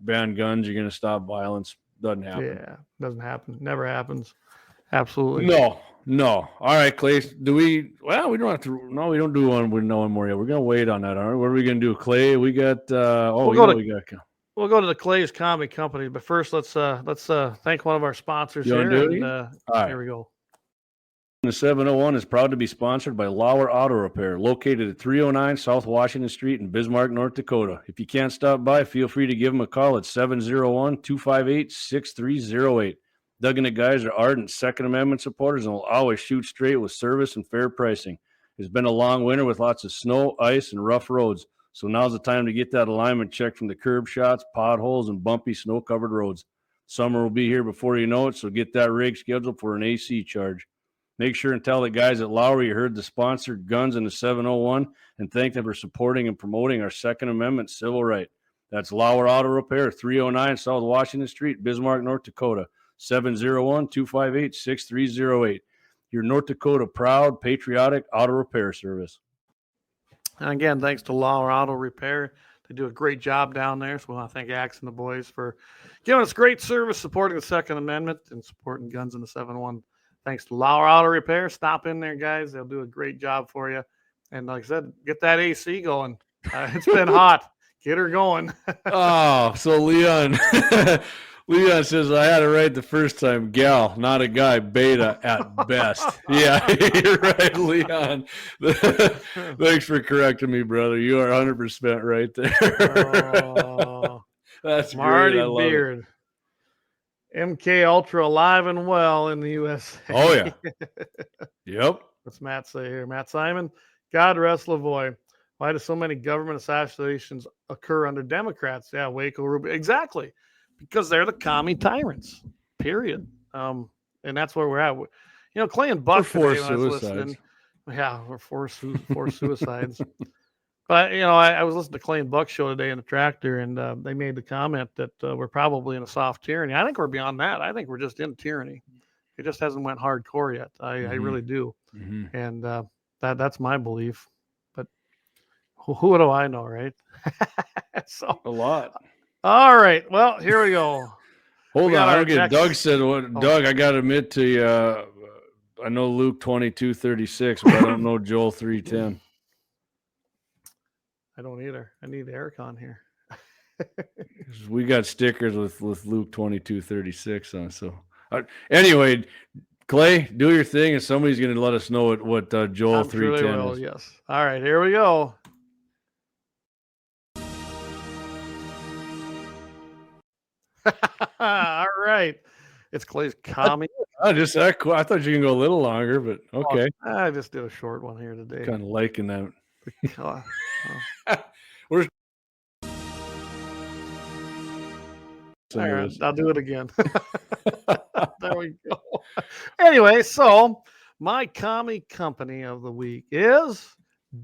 ban guns, you're going to stop violence. Doesn't happen. Yeah, doesn't happen. Never happens. Absolutely. No. All right, Clay. We don't have to. No, we don't do one with no one more yet. We're going to wait on that. All right. What are we going to do, Clay? We got. We'll go to the Clay's Commie Company, but first let's thank one of our sponsors here. All right. Here we go. The 701 is proud to be sponsored by Lauer Auto Repair, located at 309 South Washington Street in Bismarck, North Dakota. If you can't stop by, feel free to give them a call at 701-258-6308. Doug and the guys are ardent Second Amendment supporters and will always shoot straight with service and fair pricing. It's been a long winter with lots of snow, ice, and rough roads. So now's the time to get that alignment checked from the curb shots, potholes, and bumpy snow-covered roads. Summer will be here before you know it, so get that rig scheduled for an AC charge. Make sure and tell the guys at Lauer you heard the sponsored Guns in the 701 and thank them for supporting and promoting our Second Amendment civil right. That's Lauer Auto Repair, 309 South Washington Street, Bismarck, North Dakota, 701-258-6308. Your North Dakota proud, patriotic auto repair service. And again, thanks to Lauer Auto Repair. They do a great job down there. So we want to thank Axe and the boys for giving us great service, supporting the Second Amendment, and supporting Guns in the 701. Thanks to Lauer Auto Repair. Stop in there, guys. They'll do a great job for you. And like I said, get that AC going. It's been hot. Get her going. Oh, so Leon Leon says, I had it right the first time. Gal, not a guy. Beta at best. Yeah, you're right, Leon. Thanks for correcting me, brother. You are 100% right there. Oh, that's Marty great. I love Beard. It. MK Ultra alive and well in the USA. Oh, yeah. Yep. What's Matt say here? Matt Simon, God rest Lavoie. Why do so many government assassinations occur under Democrats? Yeah, Waco, Rubio. Exactly. Because they're the commie tyrants, period. And that's where we're at. You know, Clay and Buck forced today, when I was listening. Yeah, we're forced suicides. But, you know, I was listening to Clay and Buck's show today in the tractor, and they made the comment that we're probably in a soft tyranny. I think we're beyond that. I think we're just in tyranny. It just hasn't went hardcore yet. I really do. Mm-hmm. And that's my belief. But who do I know, right? So a lot. All right. Well, here we go. Hold on. I don't get Doug said what. Oh. Doug, I got to admit to you, I know Luke 22:36, but I don't know Joel 3:10. I don't either. I need Eric on here. We got stickers with Luke 22:36 on. So anyway, Clay, do your thing, and somebody's going to let us know what Joel 3:10 is. Yes. All right. Here we go. All right. It's Clay's commie. I thought you can go a little longer, but okay. I just did a short one here today. Kind of liking that. Where's all right, I'll do it again. There we go. Anyway, so my commie company of the week is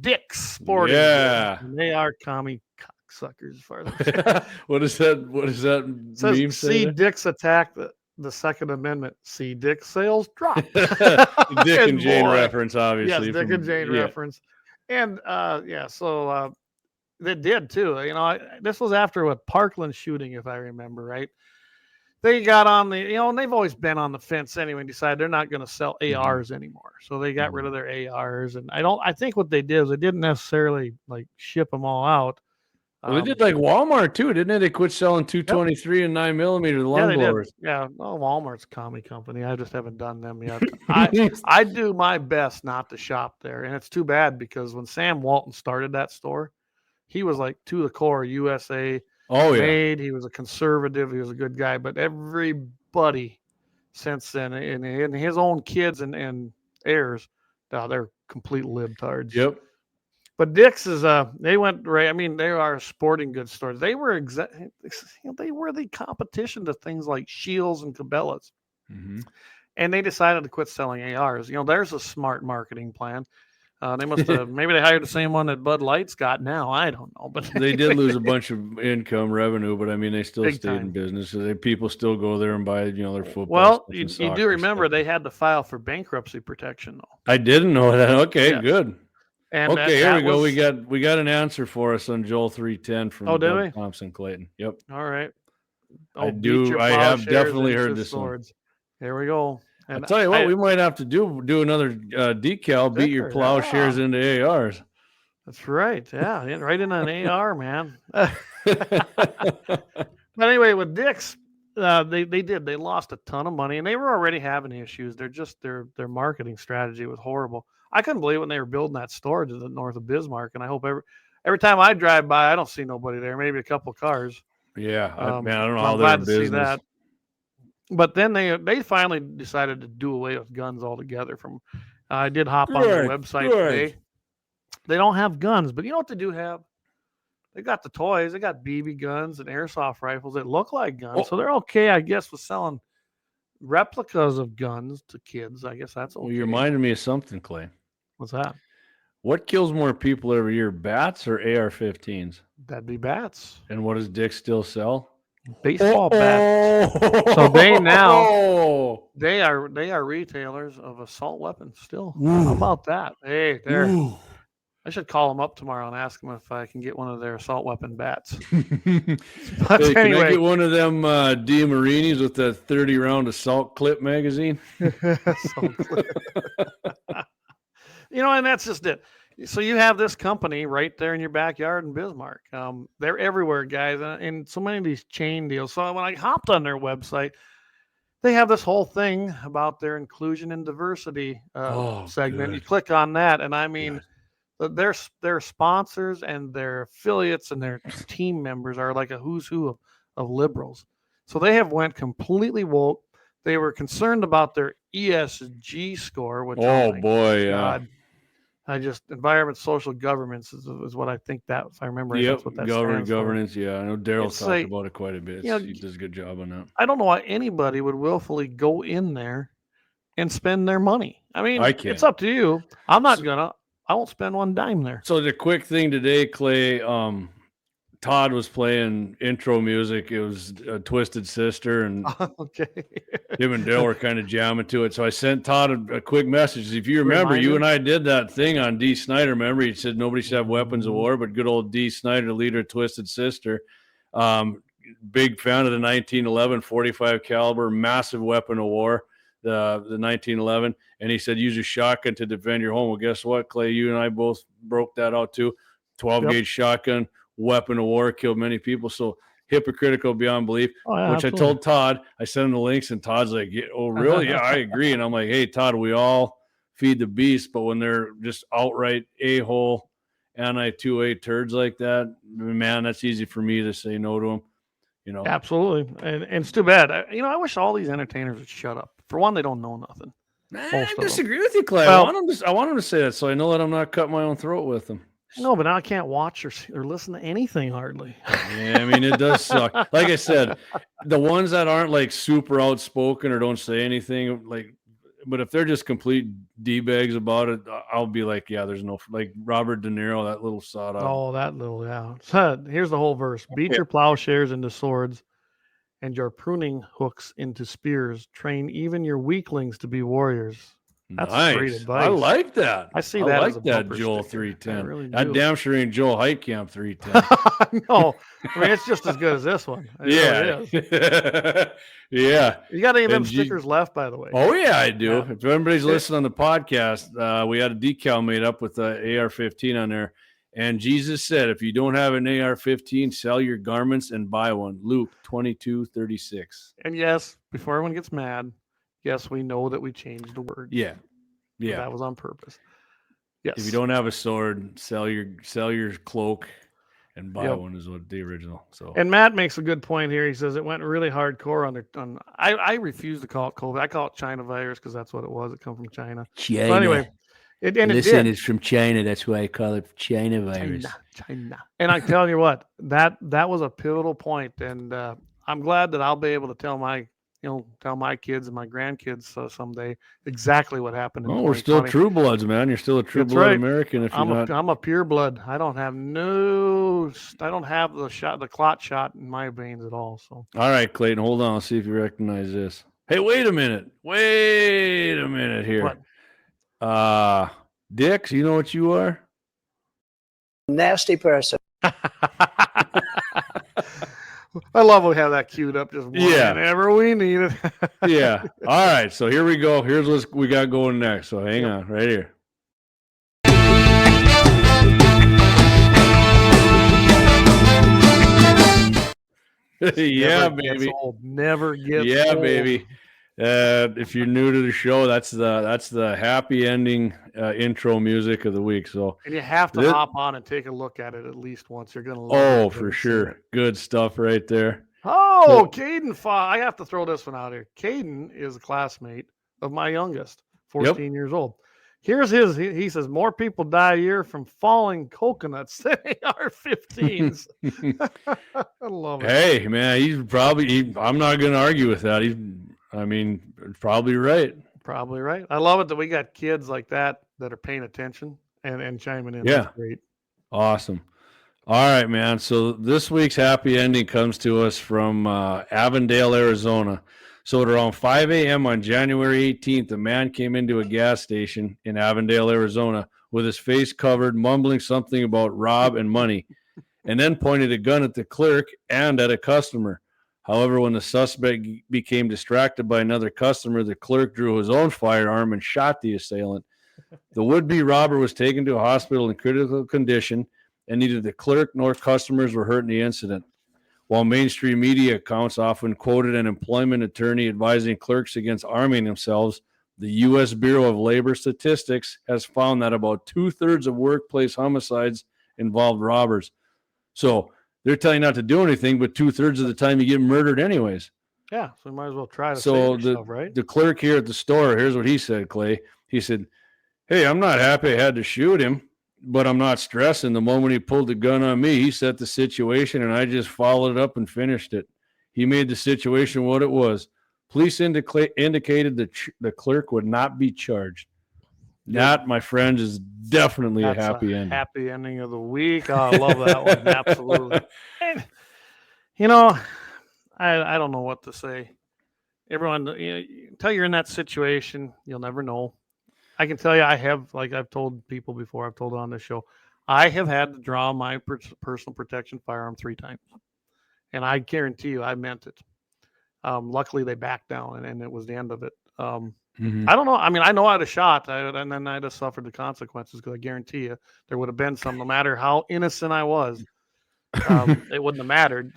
Dick's Sporting. Yeah. And they are commie cocksuckers as far as What is that meme see Dick's attack the Second Amendment. See Dick's sales drop. Dick and Jane reference, obviously. Yes, Dick and Jane reference. And so they did too. You know, this was after a Parkland shooting, if I remember right. They got on the, you know, and they've always been on the fence anyway, and decided they're not going to sell ARs anymore. So they got rid of their ARs. And I think what they did is they didn't necessarily like ship them all out. Well, they did like Walmart too, didn't they? They quit selling 223 and 9mm lawn blowers. Yeah, well, Walmart's a commie company. I just haven't done them yet. I do my best not to shop there, and it's too bad because when Sam Walton started that store, he was like to the core USA made. He was a conservative. He was a good guy, but everybody since then, and his own kids and heirs, they're complete libtards. Yep. But Dick's is they went right. I mean, they are sporting goods stores. They were they were the competition to things like Shields and Cabela's, and they decided to quit selling ARs. You know, there's a smart marketing plan. They must have maybe they hired the same one that Bud Light's got now. I don't know, but they did lose a bunch of income revenue. But I mean, they still stayed in business. So people still go there and buy, you know, their football. Well, you do remember they had to file for bankruptcy protection, though. I didn't know that. Okay, good. And okay, here we go. We got an answer for us on Joel 3:10 from Doug Thompson Clayton. Yep. All right. I have definitely heard this one. Here we go. And I'll tell you what, we might have to do another decal. Beat your plowshares into ARs. That's right. Yeah, right in an AR, man. But anyway, with Dick's, they lost a ton of money, and they were already having issues. Their marketing strategy was horrible. I couldn't believe when they were building that store to the north of Bismarck, and I hope every time I drive by, I don't see nobody there. Maybe a couple cars. Yeah, man, I don't know how they're in business. See that. But then they finally decided to do away with guns altogether. I did hop on their website today. They don't have guns, but you know what they do have? They got the toys. They got BB guns and airsoft rifles that look like guns. So they're okay, I guess, with selling replicas of guns to kids. I guess that's okay. Well, you reminded me of something, Clay. What's that? What kills more people every year, bats or AR-15s? That'd be bats. And what does Dick still sell? Baseball bats. So they are retailers of assault weapons still. How about that? Hey, there. I should call them up tomorrow and ask them if I can get one of their assault weapon bats. Hey, But can I anyway, get one of them DeMarinis with the 30-round assault clip magazine? assault clip. And that's just it. So you have this company right there in your backyard in Bismarck. They're everywhere, guys, and so many of these chain deals. So when I hopped on their website, they have this whole thing about their inclusion and diversity segment. Good. You click on that, and I mean, their sponsors and their affiliates and their team members are like a who's who of liberals. So they have went completely woke. They were concerned about their ESG score, which environment, social governance is what I think that, if I remember right, that's what that stands governance. for. Yeah, I know Daryl's talked about it quite a bit. He does a good job on that. I don't know why anybody would willfully go in there and spend their money. I mean, it's up to you. I won't spend one dime there. So the quick thing today, Clay, Todd was playing intro music. It was Twisted Sister, and okay. him and Dale were kind of jamming to it. So I sent Todd a quick message. If you remember, you and I did that thing on D. Snyder. Remember, he said nobody should have weapons of war, but good old D. Snyder, leader of Twisted Sister, big fan of the 1911 45 caliber, massive weapon of war, the 1911. And he said, use a shotgun to defend your home. Well, guess what, Clay? You and I both broke that out too. 12-gauge shotgun, weapon of war, killed many people. So hypocritical beyond belief, which absolutely. I told Todd. I sent him the links, and Todd's like, oh, really? Yeah, I agree. And I'm like, hey, Todd, we all feed the beast, but when they're just outright a-hole anti-2A turds like that, man, that's easy for me to say no to them. Absolutely. And it's too bad. I wish all these entertainers would shut up. For one, they don't know nothing. I disagree with you, Clay. Well, I want them to say that so I know that I'm not cutting my own throat with them. No, but now I can't watch or listen to anything hardly. Yeah, I mean, it does suck. Like I said, the ones that aren't like super outspoken or don't say anything, but if they're just complete D-bags about it, I'll be like, yeah, there's no, like Robert De Niro, that little sod out. Oh, that little, yeah. So here's the whole verse. Beat your plowshares into swords and your pruning hooks into spears. Train even your weaklings to be warriors. That's nice. Great advice. I like that. I see that. I like that Joel 310. Really that damn sure ain't Joel Heitkamp 310. No, I mean it's just as good as this one. Really yeah. You got any of them stickers left, by the way? Oh yeah, I do. Yeah. If everybody's listening on the podcast, we had a decal made up with the AR-15 on there, and Jesus said, "If you don't have an AR-15, sell your garments and buy one." Luke 22:36. And yes, before everyone gets mad. Yes, we know that we changed the word. Yeah. That was on purpose. Yes. If you don't have a sword, sell your cloak and buy one is what the original. So. And Matt makes a good point here. He says it went really hardcore on I refuse to call it COVID. I call it China virus because that's what it was. It come from China. China. But anyway, it's from China. That's why I call it China virus. China. And I'm telling you what, that was a pivotal point, and I'm glad that I'll be able to tell my kids and my grandkids someday exactly what happened. We're still true bloods, man. You're still a true blood American. If I'm a pure blood. I don't have the clot shot in my veins at all. So. All right, Clayton, hold on. I'll see if you recognize this. Hey, wait a minute here. What? Dix, you know what you are? Nasty person. I love when we have that queued up just whenever we need it. Yeah. All right. So here we go. Here's what we got going next. So hang on right here. Yeah, baby. Never gets old. Baby. If you're new to the show, that's the happy ending intro music of the week. So and you have to hop on and take a look at it at least once. You're gonna love it. Oh, for sure. Good stuff right there. Oh, Caden, I have to throw this one out here. Caden is a classmate of my youngest, 14 years old. Here's his. He says more people die a year from falling coconuts than AR-15s. I love it. Hey, man, he's probably. I'm not going to argue with that. Probably right. Probably right. I love it that we got kids like that are paying attention and chiming in. Yeah. That's great. Awesome. All right, man. So this week's happy ending comes to us from Avondale, Arizona. So at around 5 a.m. on January 18th, a man came into a gas station in Avondale, Arizona with his face covered, mumbling something about Rob and money, and then pointed a gun at the clerk and at a customer. However, when the suspect became distracted by another customer, the clerk drew his own firearm and shot the assailant. The would-be robber was taken to a hospital in critical condition, and neither the clerk nor customers were hurt in the incident. While mainstream media accounts often quoted an employment attorney advising clerks against arming themselves, the U.S. Bureau of Labor Statistics has found that about 2/3 of workplace homicides involved robbers. So they're telling you not to do anything, but 2/3 of the time you get murdered anyways. Yeah, so you might as well try to save yourself, right? The clerk here at the store, here's what he said, Clay. He said, "Hey, I'm not happy I had to shoot him, but I'm not stressing. The moment he pulled the gun on me, he set the situation, and I just followed it up and finished it. He made the situation what it was. Police indicated that the clerk would not be charged." That, my friends, is definitely a happy ending. Happy ending of the week. Oh, I love that one. Absolutely. And, you know, I don't know what to say. Everyone, until you're in that situation, you'll never know. I can tell you, I have, like I've told people before, I've told on this show, I have had to draw my personal protection firearm 3 times. And I guarantee you, I meant it. Luckily, they backed down, and it was the end of it. I don't know. I mean, I know I'd have shot, and then I'd have suffered the consequences, because I guarantee you there would have been some, no matter how innocent I was. It wouldn't have mattered.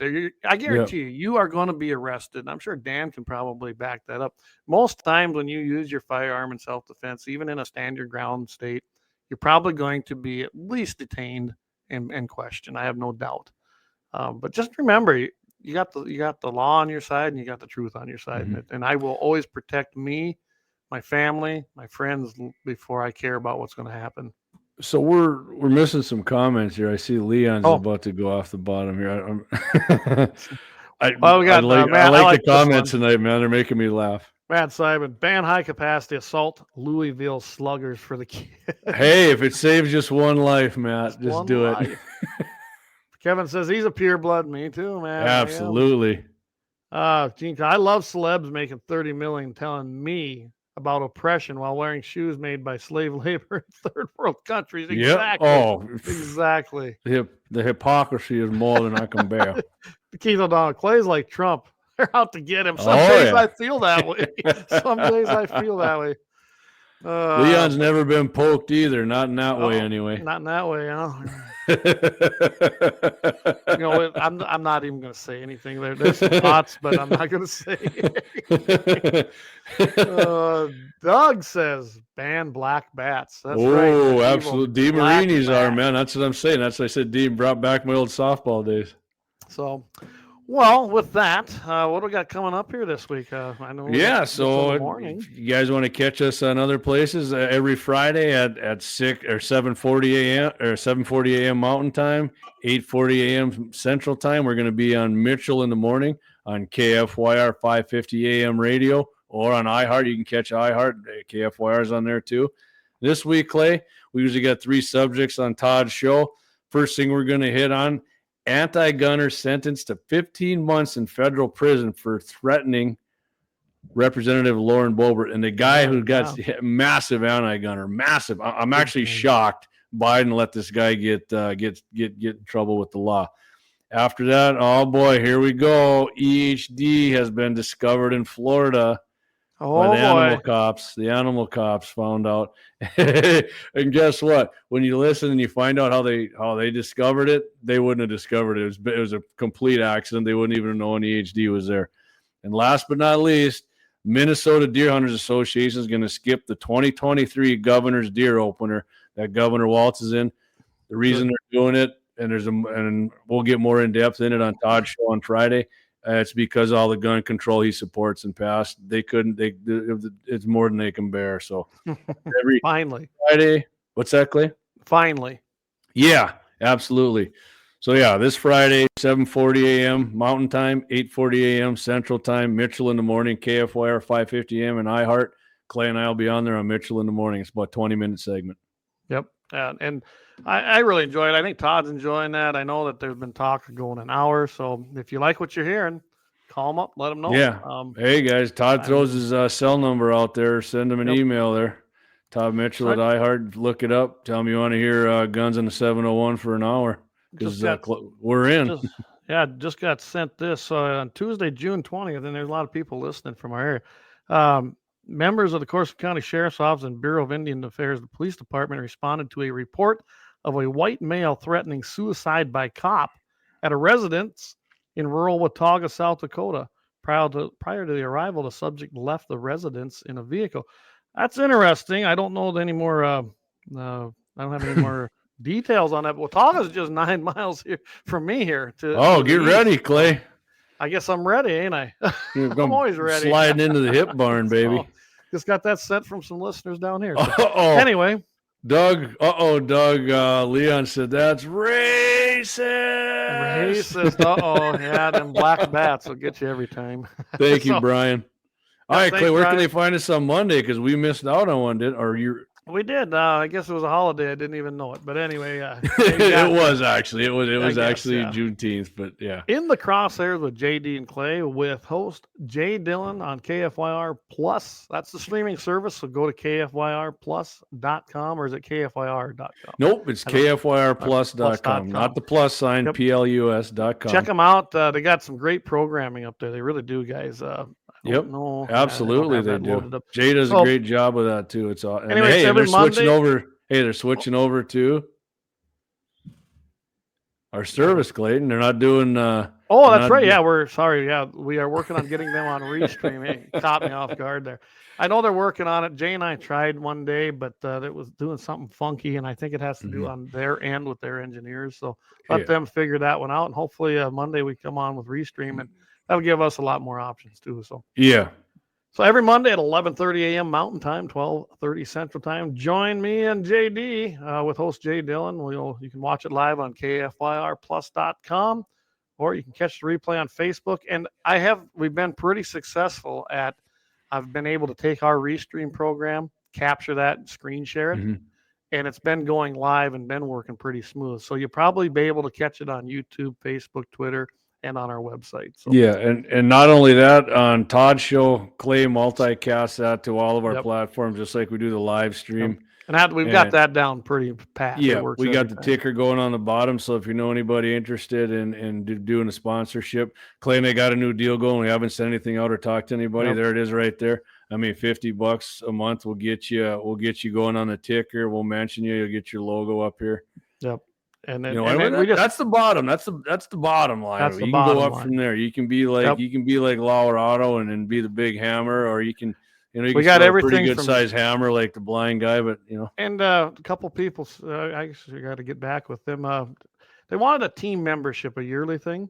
I guarantee you are going to be arrested. And I'm sure Dan can probably back that up. Most times when you use your firearm in self-defense, even in a stand your ground state, you're probably going to be at least detained and questioned. I have no doubt. But just remember, you got the law on your side, and you got the truth on your side. And I will always protect me, my family, my friends before I care about what's going to happen. So we're missing some comments here. I see Leon's about to go off the bottom here. I like the comments tonight, man. They're making me laugh. Matt Simon, ban high capacity assault Louisville sluggers for the kids. Hey, if it saves just one life, Matt, just do it. Kevin says he's a pureblood. Me too, man. Absolutely. Gene, I love celebs making $30 million telling me about oppression while wearing shoes made by slave labor in third world countries. Exactly. Yep. Oh, exactly. The hypocrisy is more than I can bear. Keith O'Donnell, Clay's like Trump. They're out to get him. Some days I feel that way. Some days I feel that way. Leon's never been poked either. Not in that way, anyway. Not in that way, huh? I'm not even going to say anything. There's some thoughts, but I'm not going to say anything. Doug says ban black bats. That's right. Oh, absolutely. DeMarinis are, man. That's what I'm saying. That's what I said. Dean brought back my old softball days. So, well, with that, what do we got coming up here this week? I know. Yeah, so you guys want to catch us on other places every Friday at 6 or 7:40 a.m. or 7:40 a.m. Mountain Time, 8:40 a.m. Central Time. We're going to be on Mitchell in the morning on KFYR 550 a.m. radio, or on iHeart. You can catch iHeart. KFYR's on there too. This week, Clay, we usually got 3 subjects on Todd's show. First thing we're going to hit on: anti-gunner sentenced to 15 months in federal prison for threatening Representative Lauren Boebert. And the guy who got massive anti-gunner, massive. I'm actually shocked Biden let this guy get in trouble with the law. After that, oh boy, here we go. EHD has been discovered in Florida. By the animal cops. The animal cops found out. And guess what? When you listen and you find out how they discovered it, they wouldn't have discovered it. It was a complete accident. They wouldn't even know an EHD was there. And last but not least, Minnesota Deer Hunters Association is going to skip the 2023 Governor's Deer Opener that Governor Walz is in. The reason they're doing it, and we'll get more in depth in it on Todd's show on Friday. It's because all the gun control he supports and passed. It's more than they can bear. So every finally Friday, what's that, Clay? Finally. Yeah, absolutely. So yeah, this Friday, 7:40 a.m. Mountain Time, 8:40 a.m. Central Time, Mitchell in the morning, KFYR 550 a.m. and iHeart. Clay and I will be on there on Mitchell in the morning. It's about a 20-minute segment. Yep. And I really enjoy it. I think Todd's enjoying that. I know that there's been talk of going an hour. So if you like what you're hearing, call him up, let him know. Yeah. Hey, guys, Todd throws his cell number out there. Send him an email there. Todd Mitchell at iHeart. Look it up. Tell me you want to hear Guns in the 701 for an hour because we're in. Just got sent this on Tuesday, June 20th, and there's a lot of people listening from our area. Members of the Corson County Sheriff's Office and Bureau of Indian Affairs, the police department, responded to a report of a white male threatening suicide by cop at a residence in rural Watauga, South Dakota. Prior to the arrival, the subject left the residence in a vehicle. That's interesting. I don't know any more. I don't have any more details on that. But Watauga is just 9 miles here from me here. To get ready, Clay. I guess I'm ready, ain't I? I'm always ready. Sliding into the hip barn, baby. So, just got that sent from some listeners down here. So, anyway. Doug. Leon said that's racist. Racist. Yeah, them black bats will get you every time. Thank you, Brian. All right, Clay, where can they find us on Monday? Because we missed out on one, We did. I guess it was a holiday. I didn't even know it. But anyway, it was actually Juneteenth. But yeah, in the crosshairs with JD and Clay with host Jay Dillon on KFYR Plus. That's the streaming service. So go to KFYRplus.com, or is it KFYR.com? Nope, it's KFYRplus.com, not the plus sign, PLUS.com. Check them out. They got some great programming up there. They really do, guys. Absolutely they do. Jay does a great job with that too. It's all. Anyway, they're switching over. Hey, they're switching over to our service, Clayton. They're not doing. That's right. Yeah, we're sorry. Yeah, we are working on getting them on Restream. It caught me off guard there. I know they're working on it. Jay and I tried one day, but it was doing something funky, and I think it has to do on their end with their engineers. So let them figure that one out, and hopefully Monday we come on with Restream, and that'll give us a lot more options too. So So every Monday at 11:30 a.m. Mountain Time, 12:30 Central Time, join me and JD with host Jay Dillon. You can watch it live on KFYRplus.com, or you can catch the replay on Facebook. And we've been pretty successful I've been able to take our Restream program, capture that, and screen share it. And it's been going live and been working pretty smooth. So you'll probably be able to catch it on YouTube, Facebook, Twitter, and on our website. So and not only that, on Todd's show, Clay multicast that to all of our platforms, just like we do the live stream. And we've got that down pretty pat. Yeah, we got the ticker going on the bottom. So if you know anybody interested in doing a sponsorship, Clay and I got a new deal going. We haven't sent anything out or talked to anybody. There it is right there. I mean, $50 a month will get you going on the ticker. We'll mention you. You'll get your logo up here. Yep. And then, that's the bottom. That's the bottom line. You can go up from there. You can be like Lauer Auto and then be the big hammer, or you can we got everything. Pretty good size hammer like the blind guy, but And a couple people, I actually got to get back with them. They wanted a team membership, a yearly thing.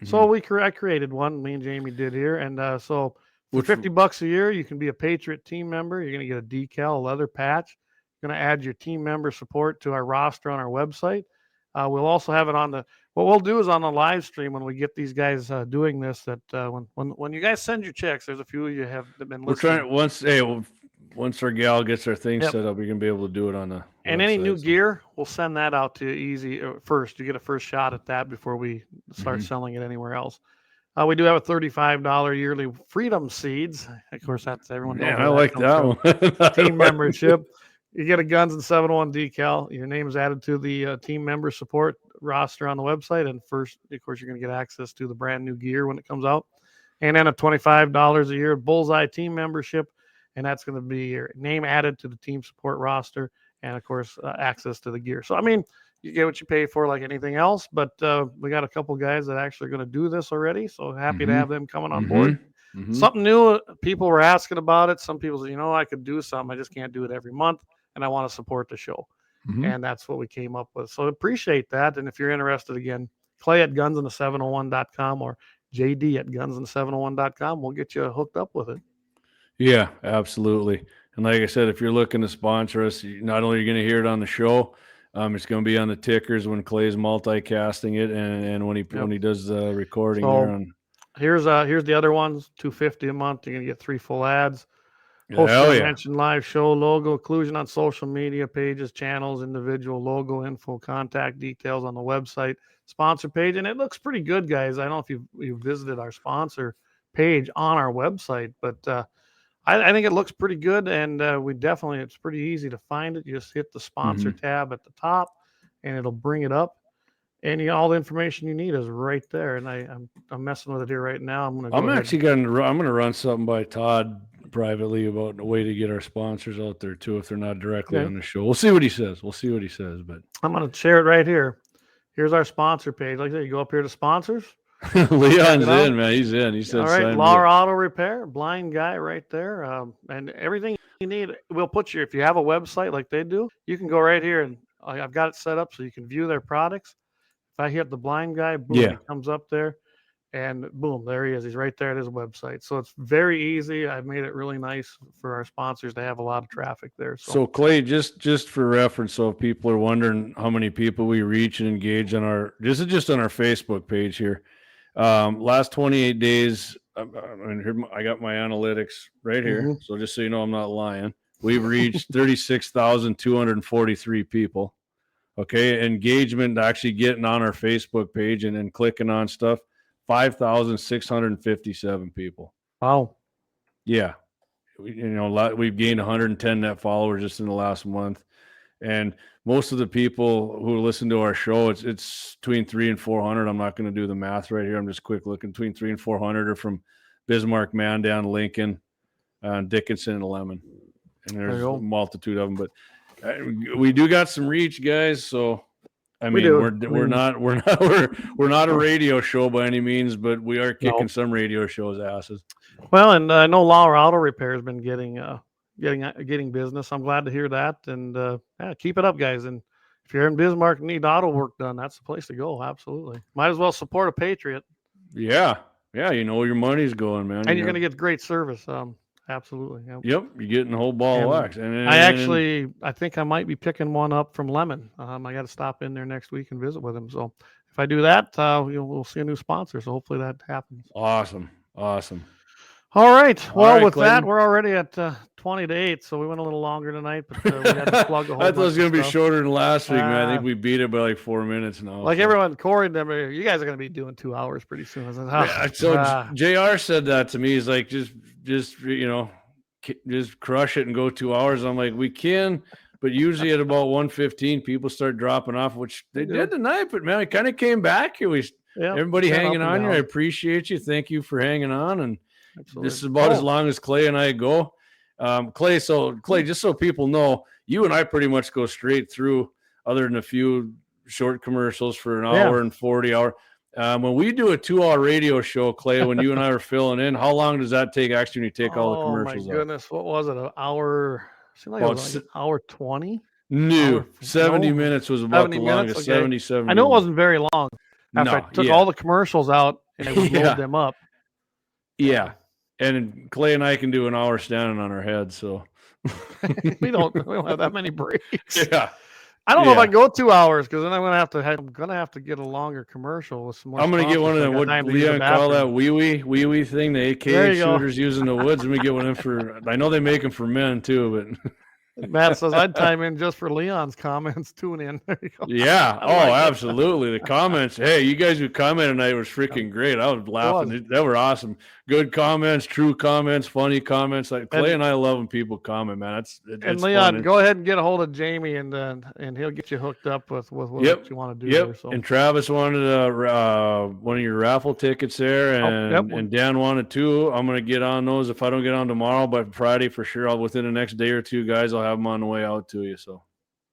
So I created one. Me and Jamie did here, and so for $50 a year, you can be a Patriot team member. You're going to get a decal, a leather patch. You're going to add your team member support to our roster on our website. We'll also have it what we'll do is on the live stream when we get these guys doing this, that when you guys send your checks, there's a few of you have been listening. We're trying once our gal gets our thing set up, we're going to be able to do it on the and website. Any new gear, we'll send that out to you easy first. You get a first shot at that before we start selling it anywhere else. We do have a $35 yearly Freedom Seeds. Of course, that's everyone knows. I like that one. Team membership. You get a Guns and 701 decal. Your name is added to the team member support roster on the website. And first, of course, you're going to get access to the brand new gear when it comes out. And then a $25 a year Bullseye team membership. And that's going to be your name added to the team support roster. And, of course, access to the gear. So, I mean, you get what you pay for like anything else. But we got a couple guys that actually are going to do this already. So happy to have them coming on board. Something new. People were asking about it. Some people say, I could do something. I just can't do it every month. And I want to support the show. And that's what we came up with. So appreciate that. And if you're interested, again, Clay at gunsand701.com or JD at gunsand701.com. We'll get you hooked up with it. Yeah, absolutely. And like I said, if you're looking to sponsor us, not only are you going to hear it on the show, it's going to be on the tickers when Clay's multicasting it and when he does the recording. So here's the other ones, $250 a month. You're going to get 3 full ads. Post-mention live show, logo, inclusion on social media pages, channels, individual logo, info, contact details on the website, sponsor page. And it looks pretty good, guys. I don't know if you've visited our sponsor page on our website, but I think it looks pretty good, and it's pretty easy to find it. You just hit the sponsor tab at the top, and it'll bring it up. And all the information you need is right there. And I'm messing with it here right now. I'm gonna run something by Todd privately about a way to get our sponsors out there too, if they're not directly on the show. We'll see what he says. But I'm gonna share it right here. Here's our sponsor page. Like I said, you go up here to sponsors. Leon's in, man. He's in. He said, all right, Law Auto Repair, blind guy right there. And everything you need, we'll put you, if you have a website like they do, you can go right here and I've got it set up so you can view their products. If I hit the blind guy, boom, he comes up there and boom, there he is. He's right there at his website. So it's very easy. I've made it really nice for our sponsors to have a lot of traffic there. So Clay, just for reference, so if people are wondering how many people we reach and engage on this is just on our Facebook page here. Last 28 days, I got my analytics right here. So just so you know, I'm not lying. We've reached 36,243 people. Okay. Engagement, actually getting on our Facebook page and then clicking on stuff, 5,657 people. Wow. Yeah. We've gained 110 net followers just in the last month. And most of the people who listen to our show, it's between 300 and 400. I'm not going to do the math right here. I'm just quick looking. Between 300 and 400 are from Bismarck, Mandan, Lincoln, Dickinson, and Lemon. And there's a multitude of them. But we do got some reach, guys. So I mean, we're not a radio show by any means, but we are kicking some radio shows' asses. Well, and I know Law Auto Repair has been getting business. I'm glad to hear that, and keep it up, guys. And if you're in Bismarck and need auto work done, that's the place to go. Absolutely, might as well support a patriot. Yeah, you know where your money's going, man, and you're going to get great service. Absolutely. Yep, you're getting the whole ball of wax. And I think I might be picking one up from Lemon. I got to stop in there next week and visit with him. So if I do that, we'll see a new sponsor. So hopefully that happens. Awesome. All right. Well, with Clayton, that, we're already at 20 to 8, so we went a little longer tonight, but we had to plug a whole I thought it was going to be shorter than last week, man. I think we beat it by like 4 minutes now. Everyone, Corey, you guys are going to be doing 2 hours pretty soon. I said, JR said that to me. He's like, just crush it and go 2 hours. I'm like, we can, but usually at about 1:15, people start dropping off, which they did tonight. But man, it kind of came back here. Everybody hanging on here. I appreciate you. Thank you for hanging on. And absolutely. This is about as long as Clay and I go. Clay, just so people know, you and I pretty much go straight through, other than a few short commercials for an hour and 40 hours. When we do a 2-hour radio show, Clay, when you and I are filling in, how long does that take actually when you take all the commercials out? Oh, my goodness. What was it? An hour? Seemed like it was like an hour 20? No, 70 minutes was about the longest. Okay. 77. I know it wasn't very long. After I took all the commercials out and I would load them up. Yeah. And Clay and I can do an hour standing on our head, so we don't have that many breaks. Yeah. I don't know if I can go 2 hours, because then I'm gonna have to get a longer commercial with some more. I'm gonna get one of them. What Leon call that wee wee thing the AK shooters use in the woods. Let me get one in for. I know they make them for men too, but. Matt says I'd time in just for Leon's comments. Tune in. There you go. Yeah. Absolutely. The comments. Hey, you guys who commented tonight was freaking great. I was laughing. They were awesome. Good comments, true comments, funny comments. Like Clay and I love when people comment, man. It's Leon, fun. Go ahead and get a hold of Jamie, and he'll get you hooked up with what you want to do. Yep. There, so. And Travis wanted one of your raffle tickets there, and Dan wanted 2. I'm gonna get on those if I don't get on tomorrow, but Friday for sure. Within the next day or 2, guys, I'll have them on the way out to you. So.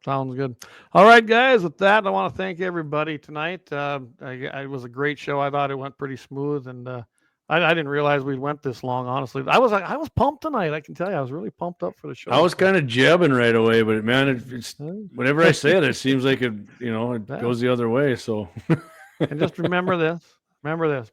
Sounds good. All right, guys. With that, I want to thank everybody tonight. It was a great show. I thought it went pretty smooth, and I didn't realize we went this long. Honestly, I was pumped tonight. I can tell you, I was really pumped up for the show. I was kind of jabbing right away, but man, it's whenever I say it seems like it goes the other way. So, and just remember this.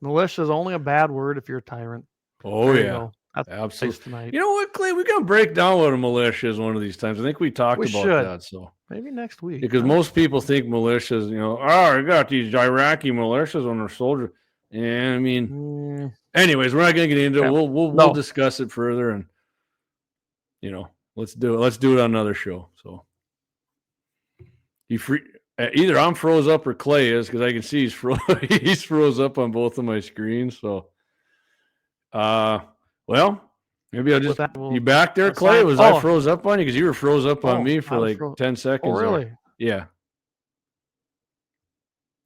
Militia is only a bad word if you're a tyrant. Oh yeah. Absolutely. Tonight. You know what, Clay? We're gonna break down what a militia is one of these times. I think we talked about that. So maybe next week. Because most people think militias, I got these Iraqi militias on their soldiers. Yeah, I mean, anyways, we're not gonna get into it. We'll discuss it further, and let's do it. Let's do it on another show. So either I'm froze up or Clay is, because I can see he's froze up on both of my screens. So, well, Maybe I'll with just, that, you back there, that's Clay? fine. Was I Oh. froze up on you? Because you were froze up on Oh, me I for was like froze. 10 seconds. Oh, there. really? Yeah.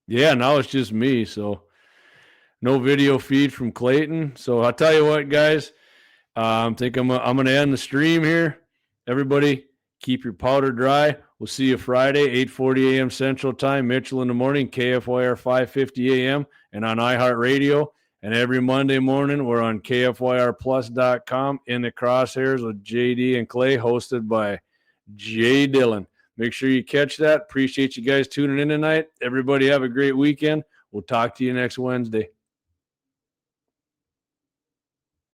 Yeah, now it's just me. So no video feed from Clayton. So I'll tell you what, guys. I think I'm going to end the stream here. Everybody, keep your powder dry. We'll see you Friday, 8:40 a.m. Central Time, Mitchell in the morning, KFYR 550 a.m. and on iHeartRadio. And every Monday morning, we're on KFYRplus.com in the crosshairs with JD and Clay, hosted by Jay Dillon. Make sure you catch that. Appreciate you guys tuning in tonight. Everybody have a great weekend. We'll talk to you next Wednesday.